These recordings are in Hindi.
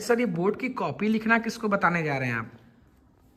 सर ये बोर्ड की कॉपी लिखना किसको बताने जा रहे हैं आप?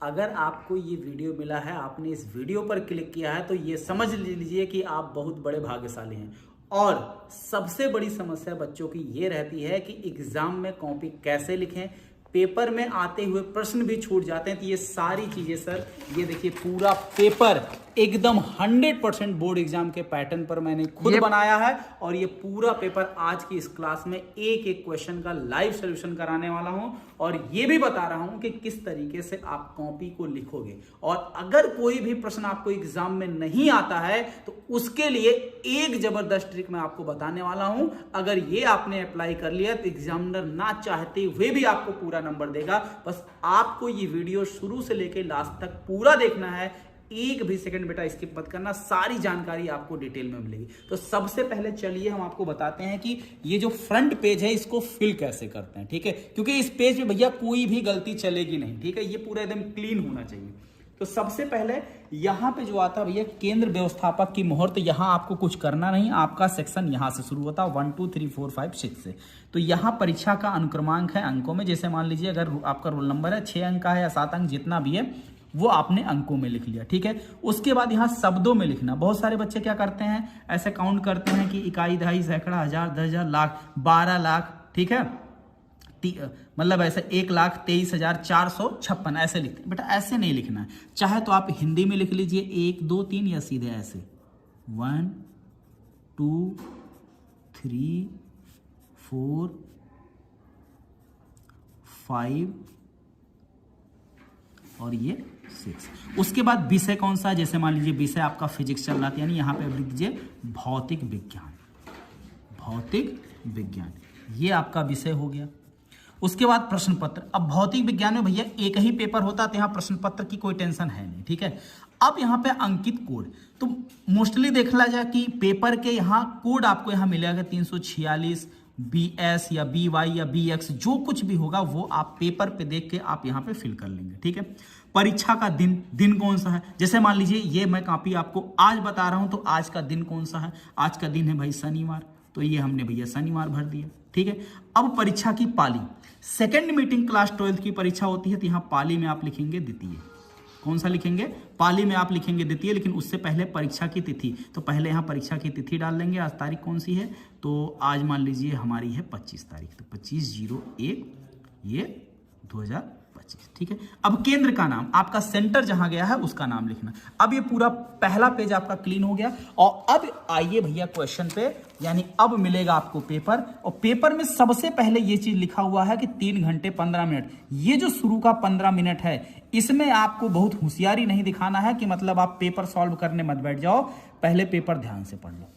अगर आपको ये वीडियो मिला है, आपने इस वीडियो पर क्लिक किया है, तो ये समझ लीजिए कि आप बहुत बड़े भाग्यशाली हैं। और सबसे बड़ी समस्या बच्चों की ये रहती है कि एग्जाम में कॉपी कैसे लिखें, पेपर में आते हुए प्रश्न भी छूट जाते हैं। तो ये सारी चीजें सर, ये देखिए पूरा पेपर एकदम 100% बोर्ड एग्जाम के पैटर्न पर मैंने खुद बनाया है। और ये पूरा पेपर आज की इस क्लास में एक एक क्वेश्चन का लाइव सॉल्यूशन कराने वाला हूं। और ये भी बता रहा हूं कि किस तरीके से आप कॉपी को लिखोगे। और अगर कोई भी प्रश्न आपको एग्जाम में नहीं आता है तो उसके लिए एक जबरदस्त ट्रिक मैं आपको बताने वाला हूं। अगर ये आपने अप्लाई कर लिया तो एग्जामिनर ना चाहते हुए भी आपको पूरा नंबर देगा। बस आपको ये वीडियो शुरू से लेकर लास्ट तक पूरा देखना है, एक भी सेकंड बेटा स्किप मत करना, सारी जानकारी आपको डिटेल में मिलेगी। तो सबसे पहले चलिए हम आपको बताते हैं कि ये जो फ्रंट पेज है इसको फिल कैसे करते हैं, ठीक है। क्योंकि इस पेज में भैया कोई भी गलती चलेगी नहीं, ठीक है। ये पूरा एकदम क्लीन होना चाहिए। तो सबसे पहले यहां पे जो आता है भैया केंद्र व्यवस्थापक की मोहर, तो यहां आपको कुछ करना नहीं, आपका सेक्शन यहां से शुरू होता है 1 2 3 4 5 6 से। तो यहां परीक्षा का अनुक्रमांक है अंकों में। जैसे मान लीजिए अगर आपका रोल नंबर है 6 अंक का है या 7 अंक जितना भी है वो आपने अंकों में लिख लिया, ठीक है। उसके बाद यहाँ शब्दों में लिखना। बहुत सारे बच्चे क्या करते हैं, ऐसे काउंट करते हैं कि इकाई, दहाई, सैकड़ा, हजार, 10,000, लाख, 12 लाख, ठीक है। मतलब ऐसे 1,23,456 ऐसे लिखते हैं। बेटा ऐसे नहीं लिखना है। चाहे तो आप हिंदी में लिख लीजिए 1 2 3 या सीधे ऐसे 1 2 3 4 5 और ये 6। उसके बाद विषय कौन सा है, जैसे मान लीजिए विषय आपका फिजिक्स चल रहा था, यानी यहां पे लिख दीजिए भौतिक विज्ञान। भौतिक विज्ञान ये आपका विषय हो गया। उसके बाद प्रश्न पत्र। अब भौतिक विज्ञान में भैया एक ही पेपर होता है तो यहाँ प्रश्न पत्र की कोई टेंशन है नहीं, ठीक है। अब यहाँ पे अंकित कोड, तो मोस्टली देख ला जाए कि पेपर के यहाँ कोड आपको यहाँ मिलेगा 346 BS या BY या BX, जो कुछ भी होगा वो आप पेपर पे देख के आप यहाँ पे फिल कर लेंगे, ठीक है। परीक्षा का दिन कौन सा है, जैसे मान लीजिए ये मैं कॉपी आपको आज बता रहा हूं, तो आज का दिन कौन सा है, आज का दिन है भाई शनिवार, तो ये हमने भैया शनिवार भर दिया, ठीक है। अब परीक्षा की पाली, सेकेंड मीटिंग क्लास 12th की परीक्षा होती है, तो यहाँ पाली में आप लिखेंगे द्वितीय। कौन सा लिखेंगे, पाली में आप लिखेंगे द्वितीय। लेकिन उससे पहले परीक्षा की तिथि, तो पहले यहाँ परीक्षा की तिथि डाल लेंगे। आज तारीख कौन सी है, तो आज मान लीजिए हमारी है 25 तारीख, तो 25/01 ये 2025, ठीक है। अब केंद्र का नाम, आपका सेंटर जहां गया है उसका नाम लिखना। अब ये पूरा पहला पेज आपका क्लीन हो गया। और अब आइए भैया क्वेश्चन पे, यानी अब मिलेगा आपको पेपर। और पेपर में सबसे पहले ये चीज लिखा हुआ है कि 3 घंटे 15 मिनट। ये जो शुरू का 15 मिनट है इसमें आपको बहुत होशियारी नहीं दिखाना है कि मतलब आप पेपर सॉल्व करने मत बैठ जाओ, पहले पेपर ध्यान से पढ़ लो।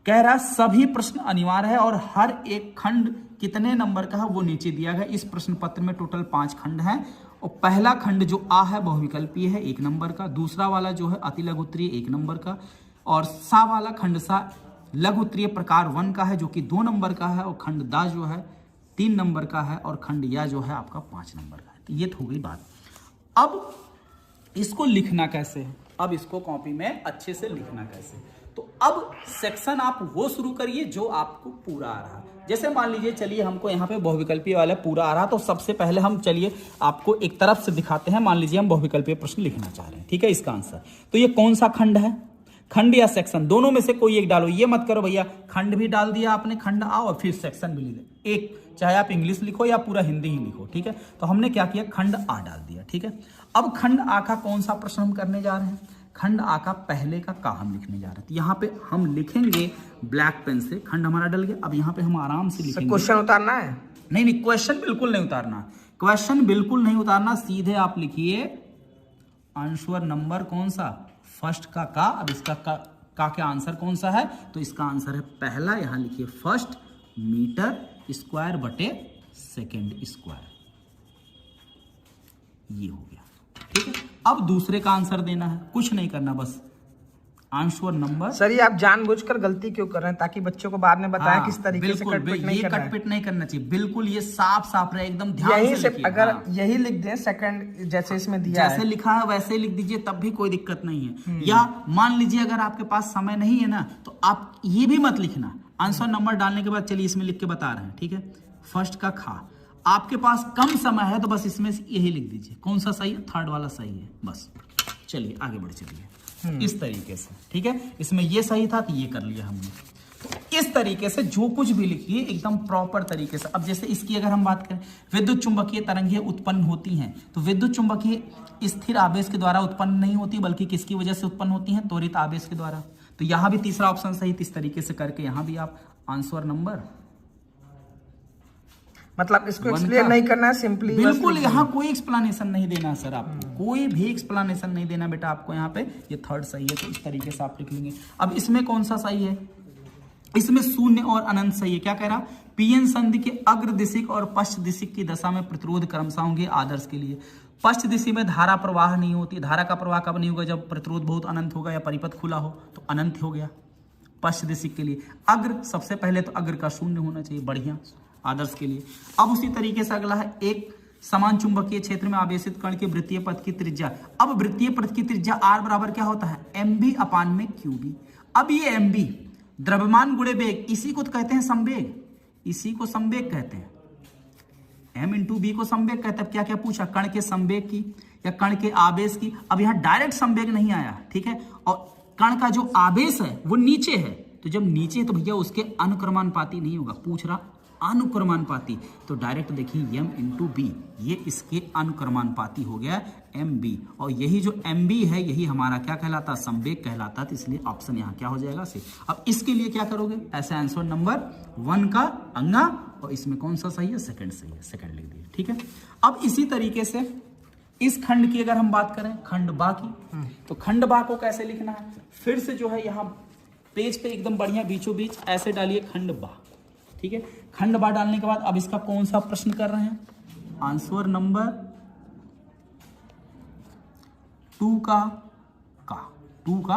कह रहा सभी प्रश्न अनिवार्य है और हर एक खंड कितने नंबर का है वो नीचे दिया गया। इस प्रश्न पत्र में टोटल 5 खंड हैं। और पहला खंड जो आ है बहुविकल्पीय है 1 नंबर का, दूसरा वाला जो है अति लघु उत्तरीय 1 नंबर का, और सा वाला खंड सा लघु उत्तरीय प्रकार 1 का है जो कि 2 नंबर का है, और खंड दा जो है 3 नंबर का है, और खंड या जो है आपका 5 नंबर का है। तो ये तो हो गई बात। अब इसको लिखना कैसे है, अब इसको कॉपी में अच्छे से लिखना कैसे। तो अब सेक्शन आप वो शुरू करिए जो आपको पूरा आ रहा है। जैसे मान लीजिए, चलिए हमको यहाँ पे बहुविकल्पीय वाला पूरा आ रहा, तो सबसे पहले हम चलिए आपको एक तरफ से दिखाते हैं। मान लीजिए हम बहुविकल्पीय प्रश्न लिखना चाह रहे हैं, ठीक है, इसका आंसर। तो ये कौन सा खंड है, खंड या सेक्शन, दोनों में से कोई एक डालो। ये मत करो भैया खंड भी डाल दिया आपने, खंड आ और फिर सेक्शन भी लिख एक, चाहे आप इंग्लिश लिखो या पूरा हिंदी ही लिखो, ठीक है। तो हमने क्या किया, खंड आ डाल दिया, ठीक है। अब खंड आ का कौन सा प्रश्न हम करने जा रहे हैं, खंड आ का पहले का हम लिखने जा रहे हैं। तो यहाँ पे हम लिखेंगे ब्लैक पेन से, खंड हमारा डल गया। अब यहाँ पे हम आराम से लिखेंगे। क्वेश्चन उतारना है? नहीं, क्वेश्चन बिल्कुल नहीं उतारना, क्वेश्चन बिल्कुल नहीं उतारना। सीधे आप लिखिए आंसर नंबर कौन सा, फर्स्ट का। अब इसका का क्या आंसर कौन सा है, तो इसका आंसर है पहला। यहां लिखिए फर्स्ट मीटर स्क्वायर बटे सेकेंड स्क्वायर, ये हो गया, ठीक है। अब दूसरे का आंसर देना है, कुछ नहीं करना, बस आंसर नंबर। सर ये आप जानबूझकर गलती क्यों कर रहे हैं, ताकि बच्चों को बाद में बताएं किस तरीके से कटपिट नहीं करना है। कटपिट नहीं करना चाहिए, बिल्कुल ये साफ साफ रहे, एकदम ध्यान से लिखिए। अगर यही लिख दें सेकंड जैसे इसमें दिया जैसे लिखा है वैसे ही लिख दीजिए, तब भी कोई दिक्कत नहीं है। या मान लीजिए अगर आपके पास समय नहीं है ना, तो आप ये भी मत लिखना, आंसर नंबर डालने के बाद चलिए इसमें लिख के बता रहे हैं, ठीक है। फर्स्ट का खा, आपके पास कम समय है तो बस इसमें से यही लिख दीजिए। कौन सा सही है? थर्ड वाला सही है। बस चलिए आगे बढ़ चलिए इस तरीके से, ठीक है। इसमें ये सही था तो ये कर लिया हमने। तो इस तरीके से जो कुछ भी लिखिए एकदम प्रॉपर तरीके से। अब जैसे इसकी अगर हम बात करें, विद्युत चुंबकीय तरंगें उत्पन्न होती हैं, तो विद्युत चुंबकीय स्थिर आवेश के द्वारा उत्पन्न नहीं होती, बल्कि किसकी वजह से उत्पन्न होती हैं? त्वरित आवेश के द्वारा। तो यहां भी तीसरा ऑप्शन सही। इस तरीके से करके यहां भी आप आंसर नंबर, मतलब इसको एक्सप्लेन नहीं करना है, सिंपली बिल्कुल यहाँ कोई एक्सप्लेनेशन नहीं देना सर, आपको कोई भी एक्सप्लेनेशन नहीं देना बेटा आपको। यहाँ पे ये थर्ड सही है, तो इस तरीके से आप लिख लेंगे। अब इसमें कौन सा सही है? इसमें शून्य और अनंत सही है। क्या कह रहा? पीएन संधि के अग्र दिशिक और पश्च दिशिक की दशा में प्रतिरोध क्रमशः होंगे आदर्श के लिए। पश्च दिशा में धारा प्रवाह नहीं होती। धारा का प्रवाह कब नहीं होगा? जब प्रतिरोध बहुत अनंत होगा या परिपथ खुला हो, तो अनंत हो गया पश्च दिशिक के लिए। अग्र, सबसे पहले तो अग्र का शून्य होना चाहिए, बढ़िया आदर्श के लिए। अब उसी तरीके से अगला है, एक समान चुंबकीय क्षेत्र में आवेशित कण के वृत्तीय पथ की त्रिज्या। अब वृत्तीय पथ की त्रिज्या आर बराबर क्या होता है? mb अपान में qb। अब ये mb द्रव्यमान गुणे वेग, इसी को तो कहते हैं संवेग, इसी को संवेग कहते हैं। m इंटू बी को संवेग कहते हैं। क्या क्या पूछा? कण के संवेग की या कण के आवेश की। अब यहाँ डायरेक्ट संवेग नहीं आया, ठीक है। और कण का जो आवेश है वो नीचे है, तो जब नीचे है तो भैया उसके अनुक्रमानुपाती नहीं होगा। पूछ रहा अनुक्रमानुपाती, तो डायरेक्ट देखिए m इंटू बी, ये इसके अनुक्रमानुपाती हो गया mb। और यही जो mb है यही हमारा क्या कहलाता? संवेग कहलाता। तो इसलिए ऑप्शन यहाँ क्या हो जाएगा? सी। अब इसके लिए क्या करोगे? ऐसे आंसर नंबर 1 का अंगा, और इसमें कौन सा सही है? सेकंड सही है, सेकंड लिख दिए, ठीक है। अब इसी तरीके से इस खंड की अगर हम बात करें, खंड बा की, तो खंड बा को कैसे लिखना है? फिर से जो है यहाँ पेज पे एकदम बढ़िया बीचों बीच ऐसे डालिए खंड बा, ठीक है। खंड बा डालने के बाद अब इसका कौन सा प्रश्न कर रहे हैं? आंसर नंबर 2 का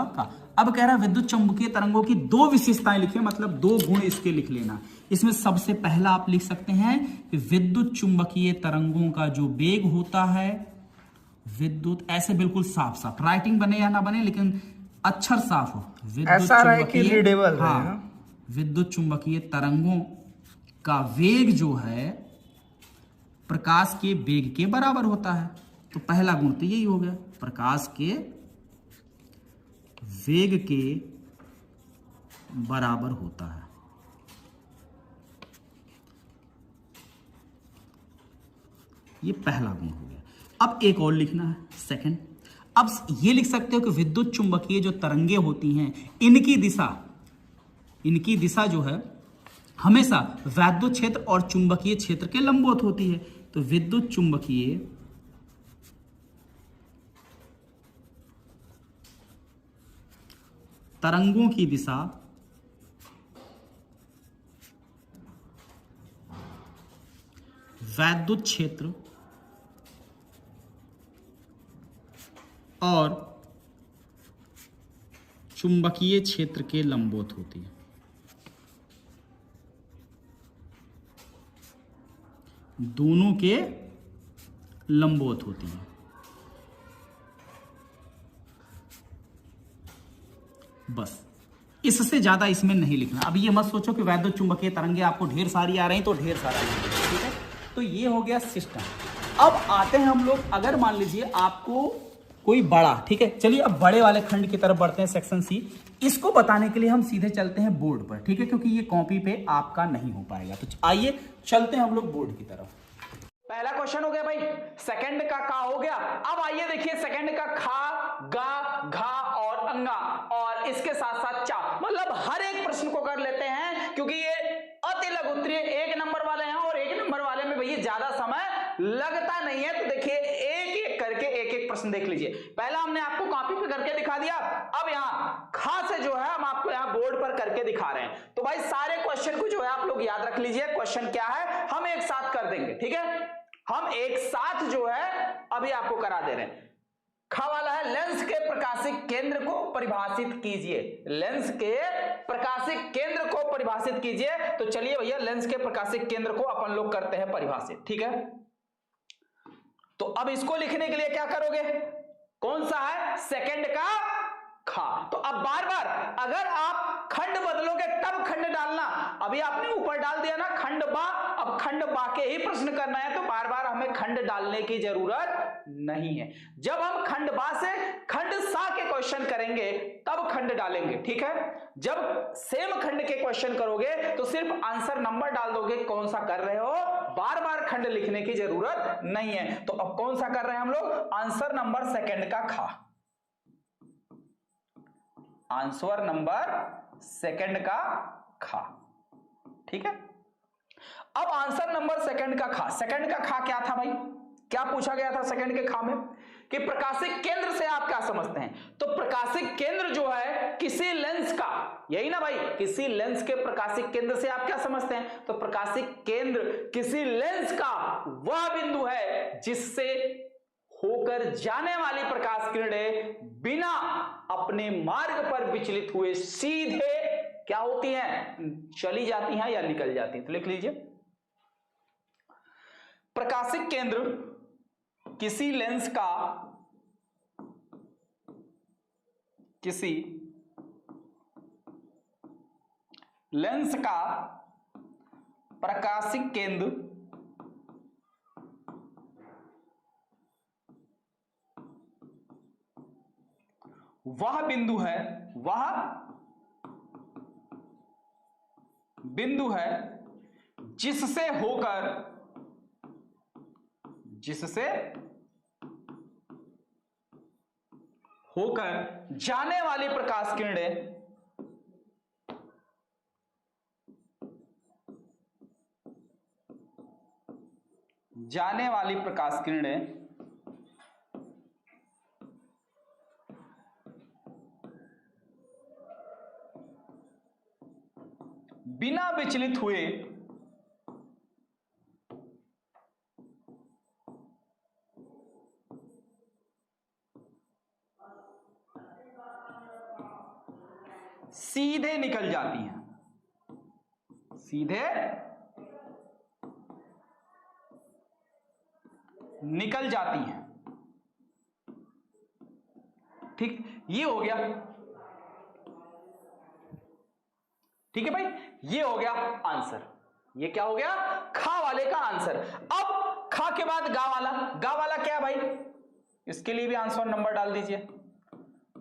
का। अब कह रहा है विद्युत चुंबकीय तरंगों की 2 विशेषताएं लिखिए, मतलब 2 गुण इसके लिख लेना। इसमें सबसे पहला आप लिख सकते हैं कि विद्युत चुंबकीय तरंगों का जो वेग होता है, विद्युत, ऐसे बिल्कुल साफ साफ राइटिंग बने या ना बने लेकिन अक्षर साफ हो। ऐसा रहे कि रीडेबल है। हाँ, विद्युत चुंबकीय तरंगों का वेग जो है प्रकाश के वेग के बराबर होता है। तो पहला गुण तो यही हो गया, प्रकाश के वेग के बराबर होता है। ये पहला गुण हो गया। अब एक और लिखना है, सेकंड। अब ये लिख सकते हो कि विद्युत चुंबकीय जो तरंगे होती हैं, इनकी दिशा जो है हमेशा वैद्युत क्षेत्र और चुंबकीय क्षेत्र के लंबवत होती है। तो विद्युत चुंबकीय तरंगों की दिशा वैद्युत क्षेत्र और चुंबकीय क्षेत्र के लंबवत होती है। दोनों के लंबवत होती है। बस इससे ज्यादा इसमें नहीं लिखना। अब ये मत सोचो कि वैद्युत चुंबकीय तरंगे आपको ढेर सारी आ रही तो ढेर सारा लिखना, ठीक है। तो ये हो गया सिस्टम। अब आते हैं हम लोग, अगर मान लीजिए आपको कोई बड़ा, ठीक है, चलिए अब बड़े वाले खंड की तरफ बढ़ते हैं, सेक्शन सी। इसको बताने के लिए हम सीधे चलते हैं बोर्ड पर, ठीक है, क्योंकि ये कॉपी पे आपका नहीं हो पाएगा। तो आइए चलते हैं हम लोग बोर्ड की तरफ। पहला क्वेश्चन हो गया भाई, सेकंड का हो गया। अब आइए देखिए सेकंड का खा, गा, घा और अंगा, और इसके साथ साथ चा, मतलब हर एक प्रश्न को कर लेते हैं क्योंकि ये अति लघु उत्तरीय 1 नंबर वाले हैं, और 1 नंबर वाले में भैया ज्यादा समय लगता नहीं है। तो देखिए एक एक करके एक एक प्रश्न देख लीजिए। पहला हमने आपको कॉपी पे करके दिखा दिया, अब यहाँ खा से जो है हम आपको यहाँ बोर्ड पर करके दिखा रहे हैं। तो भाई सारे क्वेश्चन को जो है आप लोग याद रख लीजिए। क्वेश्चन क्या है हम एक साथ कर देंगे, ठीक है, हम एक साथ जो है अभी आपको करा दे रहे हैं। खा वाला है, लेंस के प्रकाशिक केंद्र को परिभाषित कीजिए। लेंस के प्रकाशिक केंद्र को परिभाषित कीजिए। तो चलिए भैया लेंस के प्रकाशिक केंद्र को अपन लोग करते हैं परिभाषित, ठीक है। तो अब इसको लिखने के लिए क्या करोगे, कौन सा है, सेकंड का खा। तो अब बार बार अगर आप खंड बदलोगे तब खंड डालना। अभी आपने ऊपर डाल दिया ना खंड बा, अब खंड बा के ही प्रश्न करना है, तो बार बार हमें खंड डालने की जरूरत नहीं है। जब हम खंड बा से खंड सा के क्वेश्चन करेंगे तब खंड डालेंगे, ठीक है। जब सेम खंड के क्वेश्चन करोगे तो सिर्फ आंसर नंबर डाल दोगे कौन सा कर रहे हो, बार बार खंड लिखने की जरूरत नहीं है। तो अब कौन सा कर रहे हैं हम लोग, आंसर नंबर सेकंड का खा, आंसर नंबर सेकंड का खा, ठीक है। अब आंसर नंबर सेकंड का खा, सेकंड का खा क्या था भाई, क्या पूछा गया था सेकंड के खा में कि प्रकाशिक केंद्र से आप क्या समझते हैं। तो प्रकाशिक केंद्र जो है किसी लेंस का, यही ना भाई, किसी लेंस के प्रकाशिक केंद्र से आप क्या समझते हैं। तो प्रकाशिक केंद्र किसी लेंस का वह बिंदु है जिससे होकर जाने वाली प्रकाश किरणें बिना अपने मार्ग पर विचलित हुए सीधे क्या होती हैं, चली जाती हैं या निकल जाती हैं। तो लिख लीजिए, प्रकाशिक केंद्र किसी लेंस का, किसी लेंस का प्रकाशिक केंद्र वह बिंदु है, वह बिंदु है जिससे होकर, जिससे होकर जाने वाली प्रकाश किरणें जाने वाली प्रकाश किरणें बिना विचलित हुए सीधे निकल जाती हैं, सीधे निकल जाती हैं, ठीक, ये हो गया, ठीक है भाई, ये हो गया आंसर। ये क्या हो गया, खा वाले का आंसर। अब खा के बाद गा वाला, गा वाला क्या है भाई, इसके लिए भी आंसर नंबर डाल दीजिए।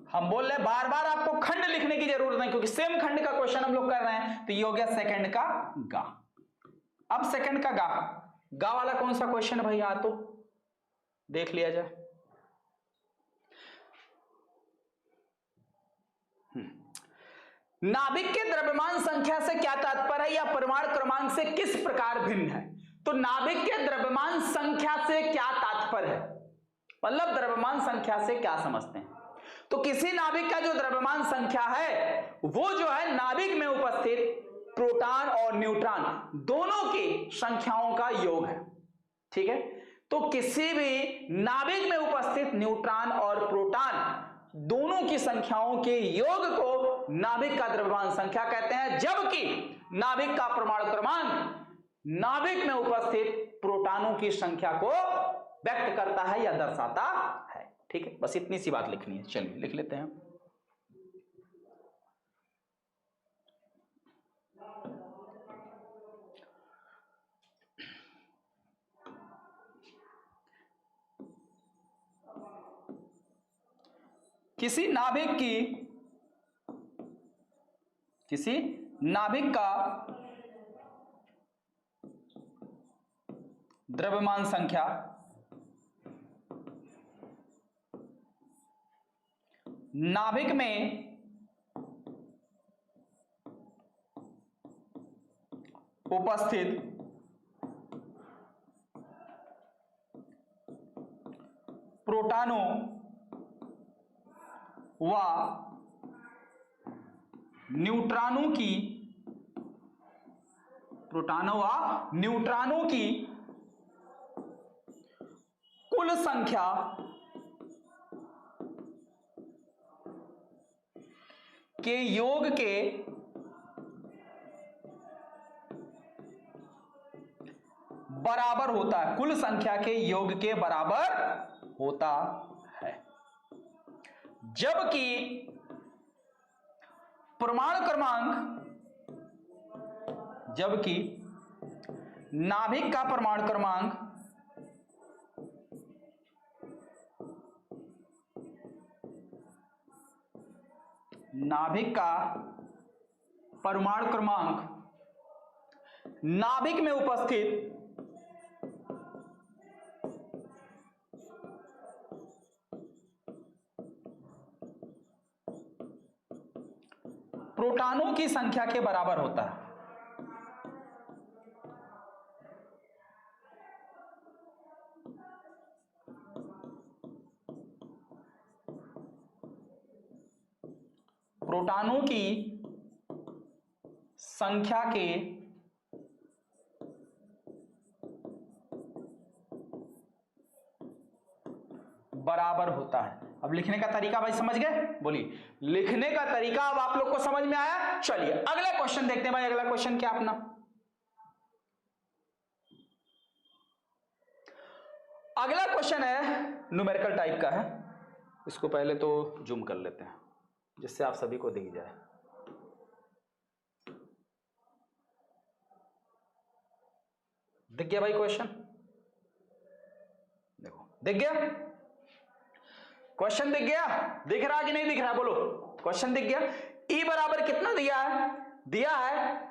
हम बोल रहे हैं बार बार आपको खंड लिखने की जरूरत नहीं, क्योंकि सेम खंड का क्वेश्चन हम लोग कर रहे हैं। तो ये हो गया सेकंड का गा। अब सेकंड का गा, गा वाला कौन सा क्वेश्चन भाई, आ तो देख लिया जाए। नाभिक के द्रव्यमान संख्या से क्या तात्पर्य है, या परमाणु क्रमांक से किस प्रकार भिन्न है। तो नाभिक के द्रव्यमान संख्या से क्या तात्पर्य है, मतलब द्रव्यमान संख्या से क्या समझते हैं। तो किसी नाभिक का जो द्रव्यमान संख्या है वो जो है नाभिक में उपस्थित प्रोटॉन और न्यूट्रॉन दोनों की संख्याओं का योग है, ठीक है। तो किसी भी नाभिक में उपस्थित न्यूट्रॉन और प्रोटॉन दोनों की संख्याओं के योग को नाभिक का द्रव्यमान संख्या कहते हैं, जबकि नाभिक का परमाणु क्रमांक नाभिक में उपस्थित प्रोटॉनों की संख्या को व्यक्त करता है या दर्शाता है, ठीक है। बस इतनी सी बात लिखनी है, चलिए लिख लेते हैं। किसी नाभिक का द्रव्यमान संख्या नाभिक में उपस्थित प्रोटॉनों व न्यूट्रॉनों की, प्रोटॉनों व न्यूट्रॉनों की कुल संख्या के योग के बराबर होता है, कुल संख्या के योग के बराबर होता है। जबकि परमाणु क्रमांक, जबकि नाभिक का परमाणु क्रमांक नाभिक में उपस्थित प्रोटॉनों की संख्या के बराबर होता है। प्रोटॉनों की संख्या के बराबर होता है। अब लिखने का तरीका भाई समझ गए? बोलिए, लिखने का तरीका अब आप लोग को समझ में आया? चलिए अगला क्वेश्चन देखते हैं भाई। अगला क्वेश्चन क्या अपना? अगला क्वेश्चन है न्यूमेरिकल टाइप का है। इसको पहले तो जूम कर लेते हैं जिससे आप सभी को दिख जाए। दिख गया भाई क्वेश्चन? देखो, दिख गया क्वेश्चन? दिख गया? दिख रहा कि नहीं दिख रहा? बोलो, क्वेश्चन दिख गया? E बराबर कितना दिया है? दिया है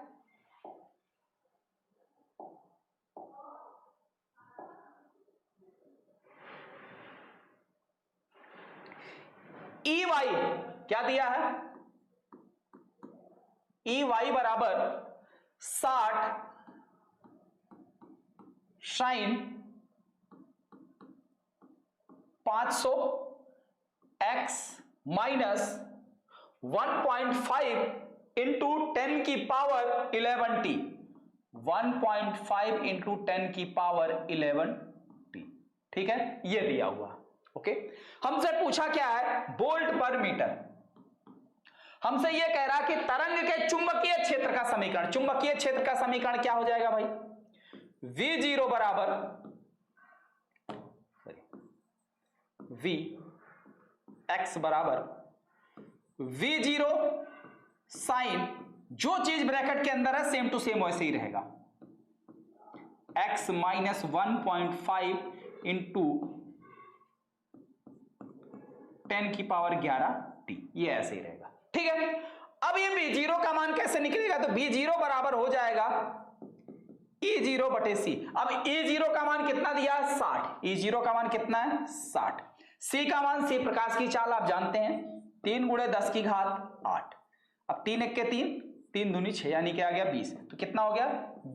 ई वाई, क्या दिया है? ई वाई बराबर 60 साइन 500 x माइनस 1.5 इंटू 10 की पावर 11t। 1.5 इंटू 10 की पावर 11t। ठीक है, ये दिया हुआ। ओके, हमसे पूछा क्या है? वोल्ट पर मीटर। हमसे ये कह रहा कि तरंग के चुंबकीय क्षेत्र का समीकरण। चुंबकीय क्षेत्र का समीकरण क्या हो जाएगा भाई? V0 बराबर V x बराबर V0 साइन, जो चीज ब्रैकेट के अंदर है सेम टू सेम वैसे ही रहेगा, x माइनस 1.5 इंटू 10 की पावर 11t, ये ऐसे ही रहेगा। ठीक है, अब ये V0 का मान कैसे निकलेगा? तो V0 बराबर हो जाएगा E0 बटे C। अब E0 का मान कितना दिया है? 60। E0 का मान कितना है? 60। C का मान, C प्रकाश की चाल आप जानते हैं, 3 गुणे 10 की घात 8। अब 3 एक के 3, 3 दूनी 6, यानी कि आ गया 20। तो कितना हो गया?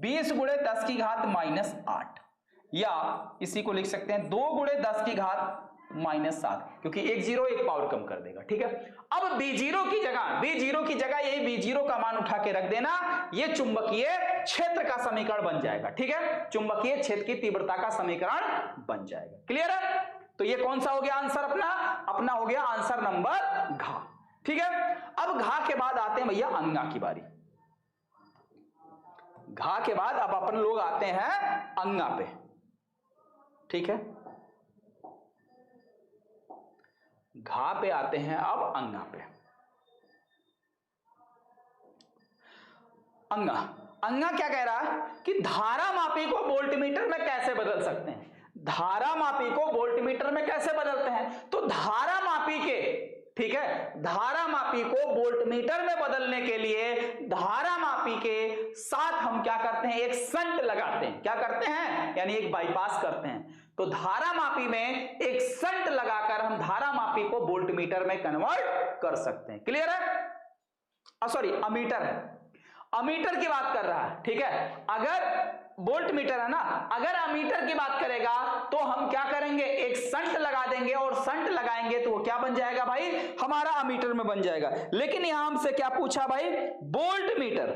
20 गुणे 10 की घात माइनस 8, या इसी को लिख सकते हैं 2 गुणे 10 की घात माइनस 7, क्योंकि एक जीरो एक पावर कम कर देगा। ठीक है, अब B0 की जगह यही V0 का मान उठा के रख देना, ये चुंबकीय क्षेत्र का समीकरण बन जाएगा। ठीक है, चुंबकीय क्षेत्र की तीव्रता का समीकरण बन जाएगा। क्लियर है? तो ये कौन सा हो गया आंसर अपना? अपना हो गया आंसर नंबर घ। ठीक है, अब घ के बाद आते हैं भैया अंगा की बारी। घ के बाद अब अपन लोग आते हैं अंगा पे। ठीक है, घा पे आते हैं अब अंगा पे। अंगा क्या कह रहा है कि धारा मापी को वोल्टमीटर में कैसे बदल सकते हैं? धारा मापी को वोल्टमीटर में कैसे बदलते हैं? तो धारा मापी के, ठीक है, धारा मापी को वोल्टमीटर में बदलने के लिए धारा मापी के साथ हम क्या करते हैं? एक शंट लगाते हैं। क्या करते हैं? यानी एक बाईपास करते हैं। तो धारा मापी में एक शंट लगाकर हम धारा मापी को वोल्टमीटर में कन्वर्ट कर सकते हैं। क्लियर है? सॉरी, अमीटर है, अमीटर की बात कर रहा है। ठीक है, अगर वोल्टमीटर है ना, अगर अमीटर की बात करेगा तो हम क्या करेंगे? एक शंट लगा देंगे, और शंट लगाएंगे तो वो क्या बन जाएगा भाई? हमारा अमीटर में बन जाएगा। लेकिन यहां हमसे क्या पूछा भाई? वोल्टमीटर।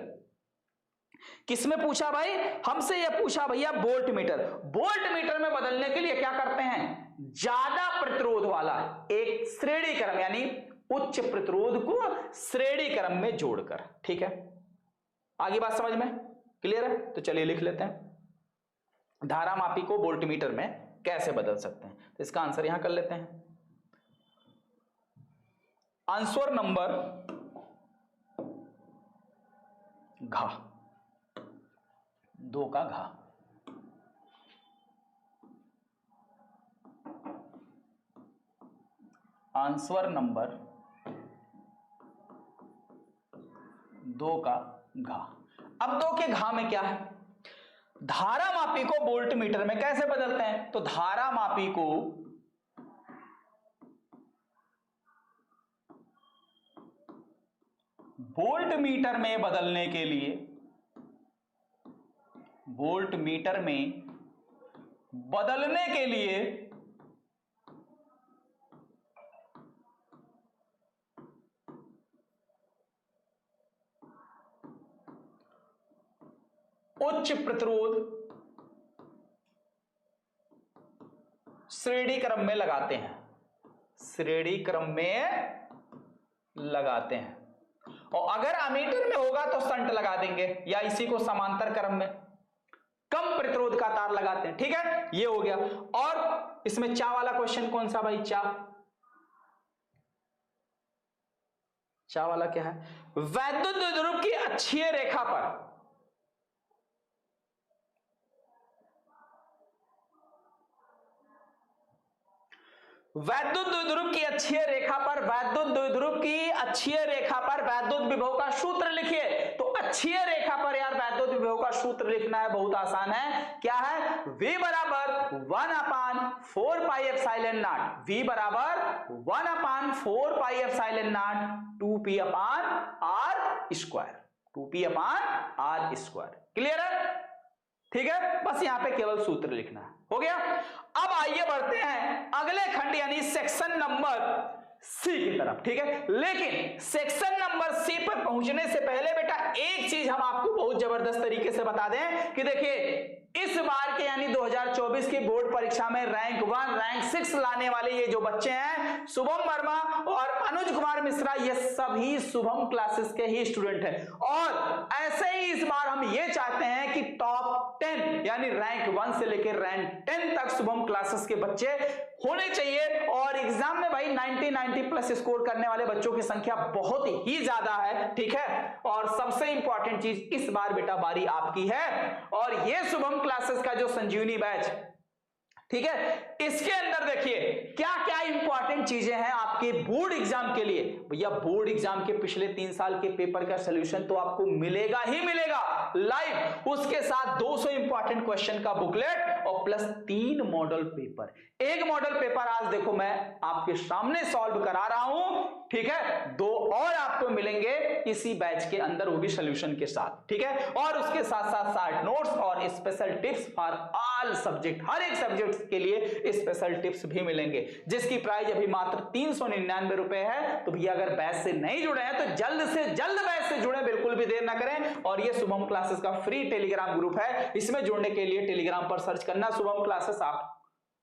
किसमें पूछा भाई? हमसे यह पूछा भैया वोल्टमीटर। वोल्टमीटर में बदलने के लिए क्या करते हैं? ज्यादा प्रतिरोध वाला एक श्रेणी क्रम, यानी उच्च प्रतिरोध को श्रेणी क्रम में जोड़कर। ठीक है, आगे बात समझ में क्लियर है? तो चलिए लिख लेते हैं धारा मापी को वोल्टमीटर में कैसे बदल सकते हैं। तो इसका आंसर यहां कर लेते हैं। आंसर नंबर घा, 2 का घा। आंसर नंबर 2 का घा। अब 2 के घा में क्या है? धारा मापी को वोल्ट मीटर में कैसे बदलते हैं? तो धारा मापी को वोल्ट मीटर में बदलने के लिए, वोल्ट मीटर में बदलने के लिए उच्च प्रतिरोध श्रेणी क्रम में लगाते हैं, श्रेणी क्रम में लगाते हैं। और अगर अमीटर में होगा तो संट लगा देंगे या इसी को समांतर क्रम में कम प्रतिरोध का तार लगाते हैं। ठीक है, ये हो गया। और इसमें चा वाला क्वेश्चन कौन सा भाई? चा वाला क्या है? वैद्युत द्विध्रुव की अक्षीय रेखा पर वैद्युत द्विध्रुव की अक्षीय रेखा पर, वैद्युत द्विध्रुव की अक्षीय रेखा पर वैद्युत विभव का सूत्र लिखिए। तो अक्षीय रेखा पर यार वैद्युत विभव का सूत्र लिखना है, बहुत आसान है। क्या है? V बराबर 1/4 पाई एप्सिलॉन नॉट, V बराबर 1/4 pi epsilon not 2p upon r square, 2p upon r square. Clear है? ठीक है, बस यहां पे केवल सूत्र लिखना है। हो गया। अब आइए बढ़ते हैं अगले खंड यानी सेक्शन नंबर सी की तरफ। ठीक है, लेकिन सेक्शन नंबर सी पर पहुंचने से पहले बेटा एक चीज हम आपको बहुत जबरदस्त तरीके से बता दें कि देखिए इस बार के यानी 2024 की बोर्ड परीक्षा में रैंक 1, रैंक 6 लाने वाले ये जो बच्चे हैं शुभम वर्मा और अनुज कुमार मिश्रा, ये सभी शुभम क्लासेस के ही स्टूडेंट हैं। और ऐसे ही इस बार हम ये चाहते हैं कि टॉप 10 यानी रैंक 1 से लेकर रैंक 10 तक शुभम क्लासेस के बच्चे होने चाहिए। और एग्जाम में भाई 90 प्लस स्कोर करने वाले बच्चों की संख्या बहुत ही ज्यादा है। ठीक है, और सबसे इंपॉर्टेंट चीज इस बार बेटा बारी आपकी है। और ये शुभम क्लासेस का जो संजीवनी बैच, ठीक है, इसके अंदर देखिए क्या क्या इंपॉर्टेंट चीजें हैं आपके बोर्ड एग्जाम के लिए। भैया बोर्ड एग्जाम के पिछले 3 साल के पेपर का सॉल्यूशन तो आपको मिलेगा ही मिलेगा लाइव, उसके साथ 200 इंपॉर्टेंट क्वेश्चन का बुकलेट और प्लस 3 मॉडल पेपर। एक मॉडल पेपर आज देखो मैं आपके सामने सॉल्व करा रहा हूं, ठीक है, 2 और आपको मिलेंगे इसी बैच के अंदर, वो भी सॉल्यूशन के साथ। ठीक है, और उसके साथ साथ शार्ट नोट्स और special tips for all subject, हर एक सब्जेक्ट के लिए स्पेशल टिप्स भी मिलेंगे, जिसकी प्राइस अभी मात्र 399 रुपए है। तो भैया अगर बैच से नहीं जुड़े हैं तो जल्द से जल्द बैच से जुड़े, बिल्कुल भी देर ना करें। और ये शुभम क्लासेस का फ्री टेलीग्राम ग्रुप है, इसमें जुड़ने के लिए टेलीग्राम पर सर्च करना शुभम क्लासेस आप,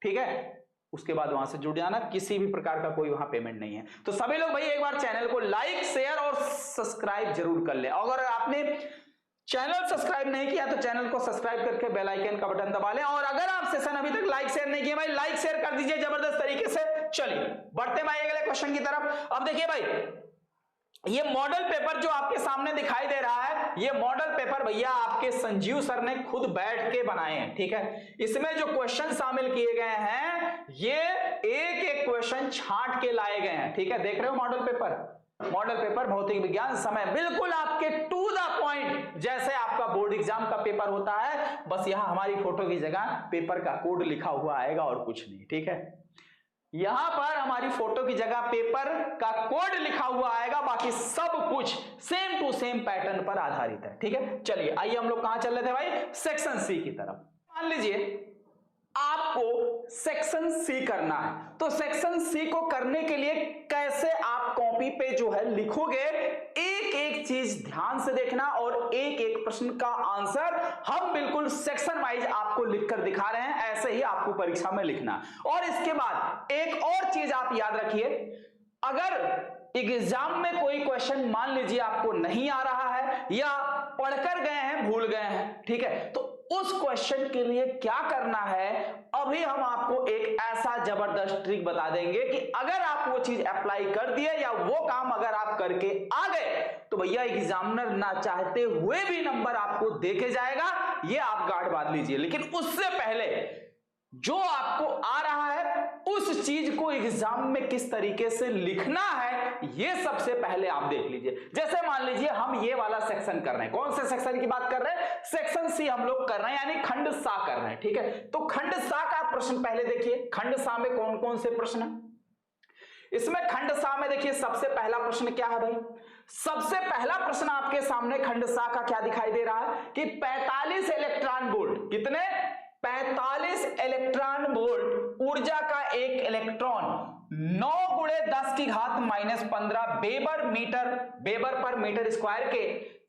ठीक है, उसके बाद वहां से जुड़ जाना, किसी भी प्रकार का कोई वहां पेमेंट नहीं है। तो सभी लोग भाई एक बार चैनल को लाइक, शेयर और सब्सक्राइब जरूर कर ले। अगर आपने चैनल सब्सक्राइब नहीं किया तो चैनल को सब्सक्राइब करके बेल आइकन का बटन दबा लें। और अगर आप सेशन अभी तक लाइक शेयर नहीं किया भाई, लाइक शेयर कर दीजिए जबरदस्त तरीके से। चलिए बढ़ते भाई अगले क्वेश्चन की तरफ। अब देखिए भाई ये मॉडल पेपर जो आपके सामने दिखाई दे रहा है, ये मॉडल पेपर भैया आपके संजीव सर ने खुद बैठ के बनाए हैं। ठीक है, इसमें जो क्वेश्चन शामिल किए गए हैं ये एक एक क्वेश्चन छांट के लाए गए हैं। ठीक है, देख रहे हो मॉडल पेपर, मॉडल पेपर भौतिक विज्ञान समय बिल्कुल आपके टू द पॉइंट, जैसे आपका बोर्ड एग्जाम का पेपर होता है। बस यहां हमारी फोटो की जगह पेपर का कोड लिखा हुआ आएगा और कुछ नहीं। ठीक है, यहां पर हमारी फोटो की जगह पेपर का कोड लिखा हुआ आएगा, बाकी सब कुछ सेम टू सेम पैटर्न पर आधारित है। ठीक है, चलिए आइए हम लोग कहां चल रहे थे भाई, सेक्शन सी की तरफ। मान लीजिए आपको सेक्शन सी करना है, तो सेक्शन सी को करने के लिए कैसे आप कॉपी पे जो है लिखोगे, एक एक चीज ध्यान से देखना और एक एक प्रश्न का आंसर हम बिल्कुल सेक्शन वाइज आपको लिखकर दिखा रहे हैं, ऐसे ही आपको परीक्षा में लिखना। और इसके बाद एक और चीज आप याद रखिए, अगर एग्जाम में कोई क्वेश्चन मान लीजिए आपको नहीं आ रहा है या पढ़कर गए हैं भूल गए हैं, ठीक है, तो उस क्वेश्चन के लिए क्या करना है, अभी हम आपको एक ऐसा जबरदस्त ट्रिक बता देंगे कि अगर आप वो चीज अप्लाई कर दिए या वो काम अगर आप करके आ गए तो भैया एग्जामिनर ना चाहते हुए भी नंबर आपको देके जाएगा। ये आप गार्ड बांध लीजिए। लेकिन उससे पहले जो आपको आ रहा है उस चीज को एग्जाम में किस तरीके से लिखना है, ये सबसे पहले आप देख लीजिए। जैसे मान लीजिए हम ये वाला सेक्शन कर रहे हैं, कौन से सेक्शन की बात कर रहे हैं, सेक्शन सी हम लोग कर रहे हैं, यानी खंड सा कर रहे हैं। ठीक है, तो खंड सा का प्रश्न पहले देखिए, खंड सा में कौन कौन से प्रश्न है। इसमें खंड सा में देखिए सबसे पहला प्रश्न क्या है भाई, सबसे पहला प्रश्न आपके सामने खंड सा का क्या दिखाई दे रहा है कि 45 इलेक्ट्रॉन वोल्ट, कितने, 45 इलेक्ट्रॉन वोल्ट ऊर्जा का एक इलेक्ट्रॉन 9 गुणे 10 की घात -15 वेबर पर मीटर स्क्वायर के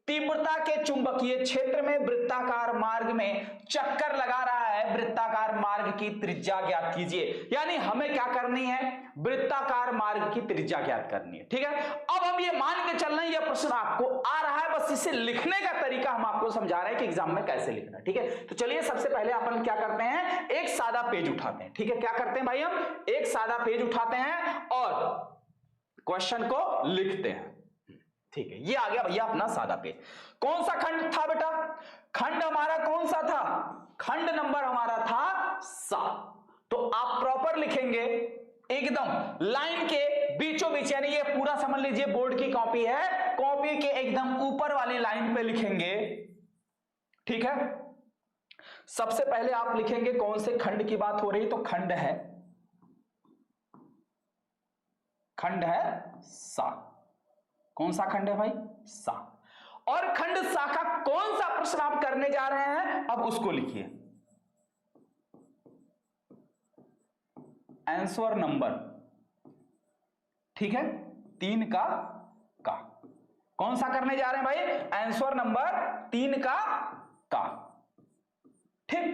तीव्रता के चुंबकीय क्षेत्र में वृत्ताकार मार्ग में चक्कर लगा रहा है। वृत्ताकार मार्ग की त्रिज्या ज्ञात कीजिए। यानी हमें क्या करनी है, वृत्ताकार मार्ग की त्रिज्या ज्ञात करनी है। ठीक है, अब हम ये मान के चल रहे हैं यह प्रश्न आपको आ रहा है, बस इसे लिखने का तरीका हम आपको समझा रहे हैं कि एग्जाम में कैसे लिखना है। ठीक है, तो चलिए सबसे पहले अपन क्या करते हैं, एक सादा पेज उठाते हैं। ठीक है, क्या करते हैं भाई, हम एक सादा पेज उठाते हैं और क्वेश्चन को लिखते हैं। ठीक है, ये आ गया भैया अपना सादा पेज। कौन सा खंड था बेटा, खंड हमारा कौन सा था, खंड नंबर हमारा था 7। तो आप प्रॉपर लिखेंगे एकदम लाइन के बीचों बीच, यानी ये पूरा समझ लीजिए बोर्ड की कॉपी है, कॉपी के एकदम ऊपर वाली लाइन पे लिखेंगे। ठीक है, सबसे पहले आप लिखेंगे कौन से खंड की बात हो रही, तो खंड है 7। कौन सा खंड है भाई, 7। और खंड सा का कौन सा प्रश्न आप करने जा रहे हैं, अब उसको लिखिए। आंसर नंबर, ठीक है, 3 का कौन सा करने जा रहे हैं भाई, आंसर नंबर 3 का। ठीक,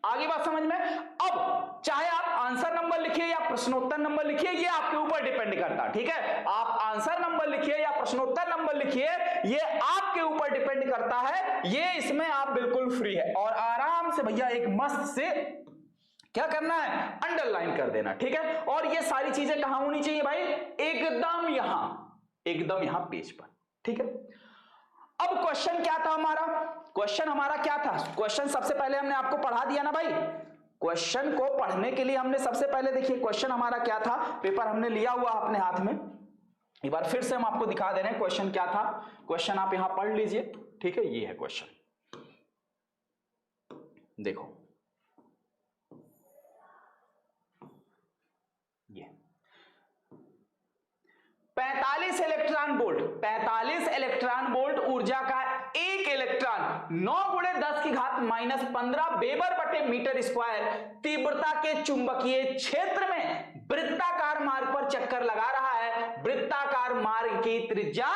आगे बात समझ में। अब चाहे आप आंसर नंबर लिखिए या प्रश्नोत्तर नंबर लिखिए, ये आपके ऊपर डिपेंड करता है। ठीक है, आप आंसर नंबर लिखिए या प्रश्नोत्तर नंबर लिखिए, ये आपके ऊपर डिपेंड करता है। ये इसमें आप बिल्कुल फ्री है और आराम से भैया एक मस्त से क्या करना है, अंडरलाइन कर देना। ठीक है, और ये सारी चीजें कहां होनी चाहिए भाई, एकदम यहां पेज पर। ठीक है, अब क्वेश्चन क्या था हमारा, क्वेश्चन हमारा क्या था, क्वेश्चन सबसे पहले हमने आपको पढ़ा दिया ना भाई। क्वेश्चन को पढ़ने के लिए हमने सबसे पहले देखिए क्वेश्चन हमारा क्या था, पेपर हमने लिया हुआ अपने हाथ में, एक बार फिर से हम आपको दिखा दे रहे हैं क्वेश्चन क्या था। क्वेश्चन आप यहां पढ़ लीजिए। ठीक है, ये है क्वेश्चन, देखो ये 45 इलेक्ट्रॉन वोल्ट ऊर्जा का एक इलेक्ट्रॉन 9 गुणे 10 की घात -15 वेबर बटे मीटर स्क्वायर तीव्रता के चुंबकीय क्षेत्र में वृत्ताकार मार्ग पर चक्कर लगा रहा है। वृत्ताकार मार्ग की त्रिज्या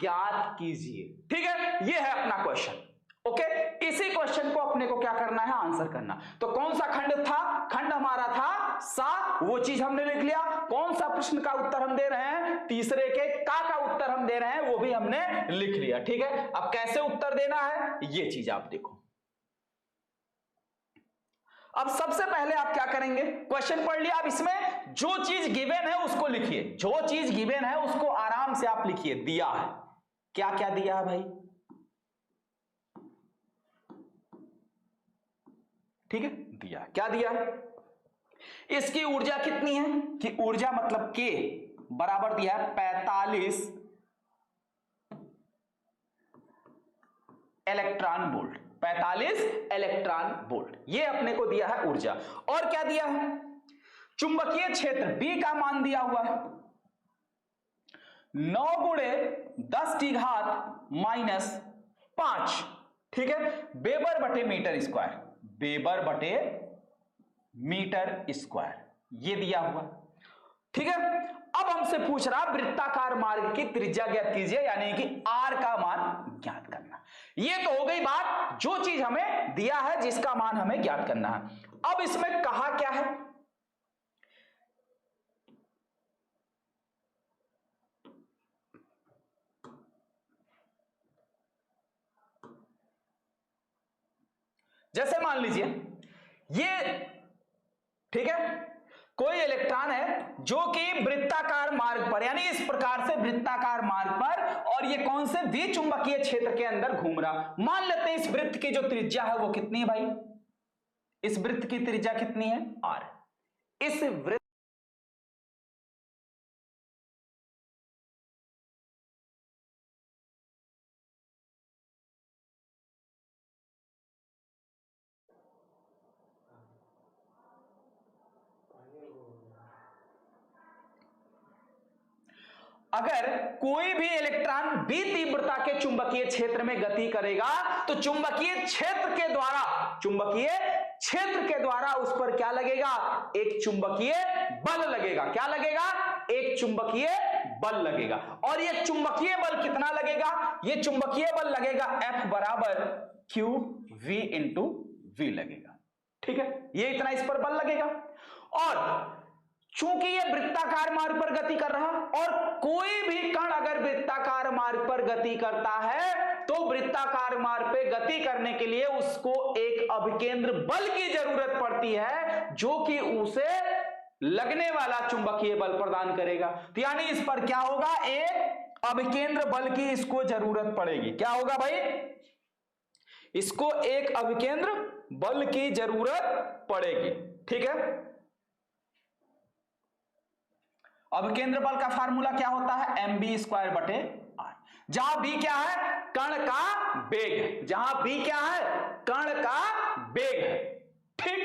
ज्ञात कीजिए। ठीक है, यह है अपना क्वेश्चन। ओके, इसी क्वेश्चन को अपने को क्या करना है, आंसर करना। तो कौन सा खंड था, खंड हमारा था 7, वो चीज हमने लिख लिया। कौन सा प्रश्न का उत्तर हम दे रहे हैं, तीसरे के का उत्तर हम दे रहे हैं, वो भी हमने लिख लिया। ठीक है, अब कैसे उत्तर देना है ये चीज आप देखो। अब सबसे पहले आप क्या करेंगे, क्वेश्चन पढ़ लिया, अब इसमें जो चीज गिवन है उसको लिखिए, जो चीज गिवन है उसको आराम से आप लिखिए। दिया है, क्या क्या दिया है भाई, ठीक है, दिया, क्या दिया है, इसकी ऊर्जा कितनी है, कि ऊर्जा मतलब के बराबर दिया है 45 इलेक्ट्रॉन वोल्ट, 45 इलेक्ट्रॉन वोल्ट, ये अपने को दिया है ऊर्जा। और क्या दिया है, चुंबकीय क्षेत्र बी का मान दिया हुआ है 9 गुणे 10 की घात -5, ठीक है, वेबर बटे मीटर स्क्वायर, वेबर बटे मीटर स्क्वायर, ये दिया हुआ। ठीक है, अब हमसे पूछ रहा वृत्ताकार मार्ग की त्रिज्या ज्ञात कीजिए, यानी कि आर का मान ज्ञात करना। ये तो हो गई बात, जो चीज हमें दिया है जिसका मान हमें ज्ञात करना है। अब इसमें कहा क्या है, जैसे मान लीजिए ये, ठीक है, कोई इलेक्ट्रॉन है जो कि वृत्ताकार मार्ग पर, यानी इस प्रकार से वृत्ताकार मार्ग पर, और ये कौन से विचुंबकीय क्षेत्र के अंदर घूम रहा। मान लेते हैं इस वृत्त की जो त्रिज्या है वो कितनी है भाई, इस वृत्त की त्रिज्या कितनी है, r। इस वृत्त अगर कोई भी इलेक्ट्रॉन बी तीव्रता के चुंबकीय क्षेत्र में गति करेगा तो चुंबकीय क्षेत्र के द्वारा उस पर क्या लगेगा, एक चुंबकीय बल लगेगा। क्या लगेगा, एक चुंबकीय बल लगेगा। और ये चुंबकीय बल कितना लगेगा, ये चुंबकीय बल लगेगा F बराबर क्यू वी इंटू वी लगेगा। ठीक है, ये इतना इस पर बल लगेगा। और चूंकि ये वृत्ताकार मार्ग पर गति कर रहा, और कोई भी कण अगर वृत्ताकार मार्ग पर गति करता है तो वृत्ताकार मार्ग पे गति करने के लिए उसको एक अभिकेंद्र बल की जरूरत पड़ती है जो कि उसे लगने वाला चुंबकीय बल प्रदान करेगा। तो यानी इस पर क्या होगा, एक अभिकेंद्र बल की इसको जरूरत पड़ेगी। क्या होगा भाई, इसको एक अभिकेंद्र बल की जरूरत पड़ेगी। ठीक है, अभिकेंद्र बल का फार्मूला क्या होता है, mb² बटे r। जहां b क्या है, कण का वेग है, जहां b क्या है, कण का वेग है। ठीक,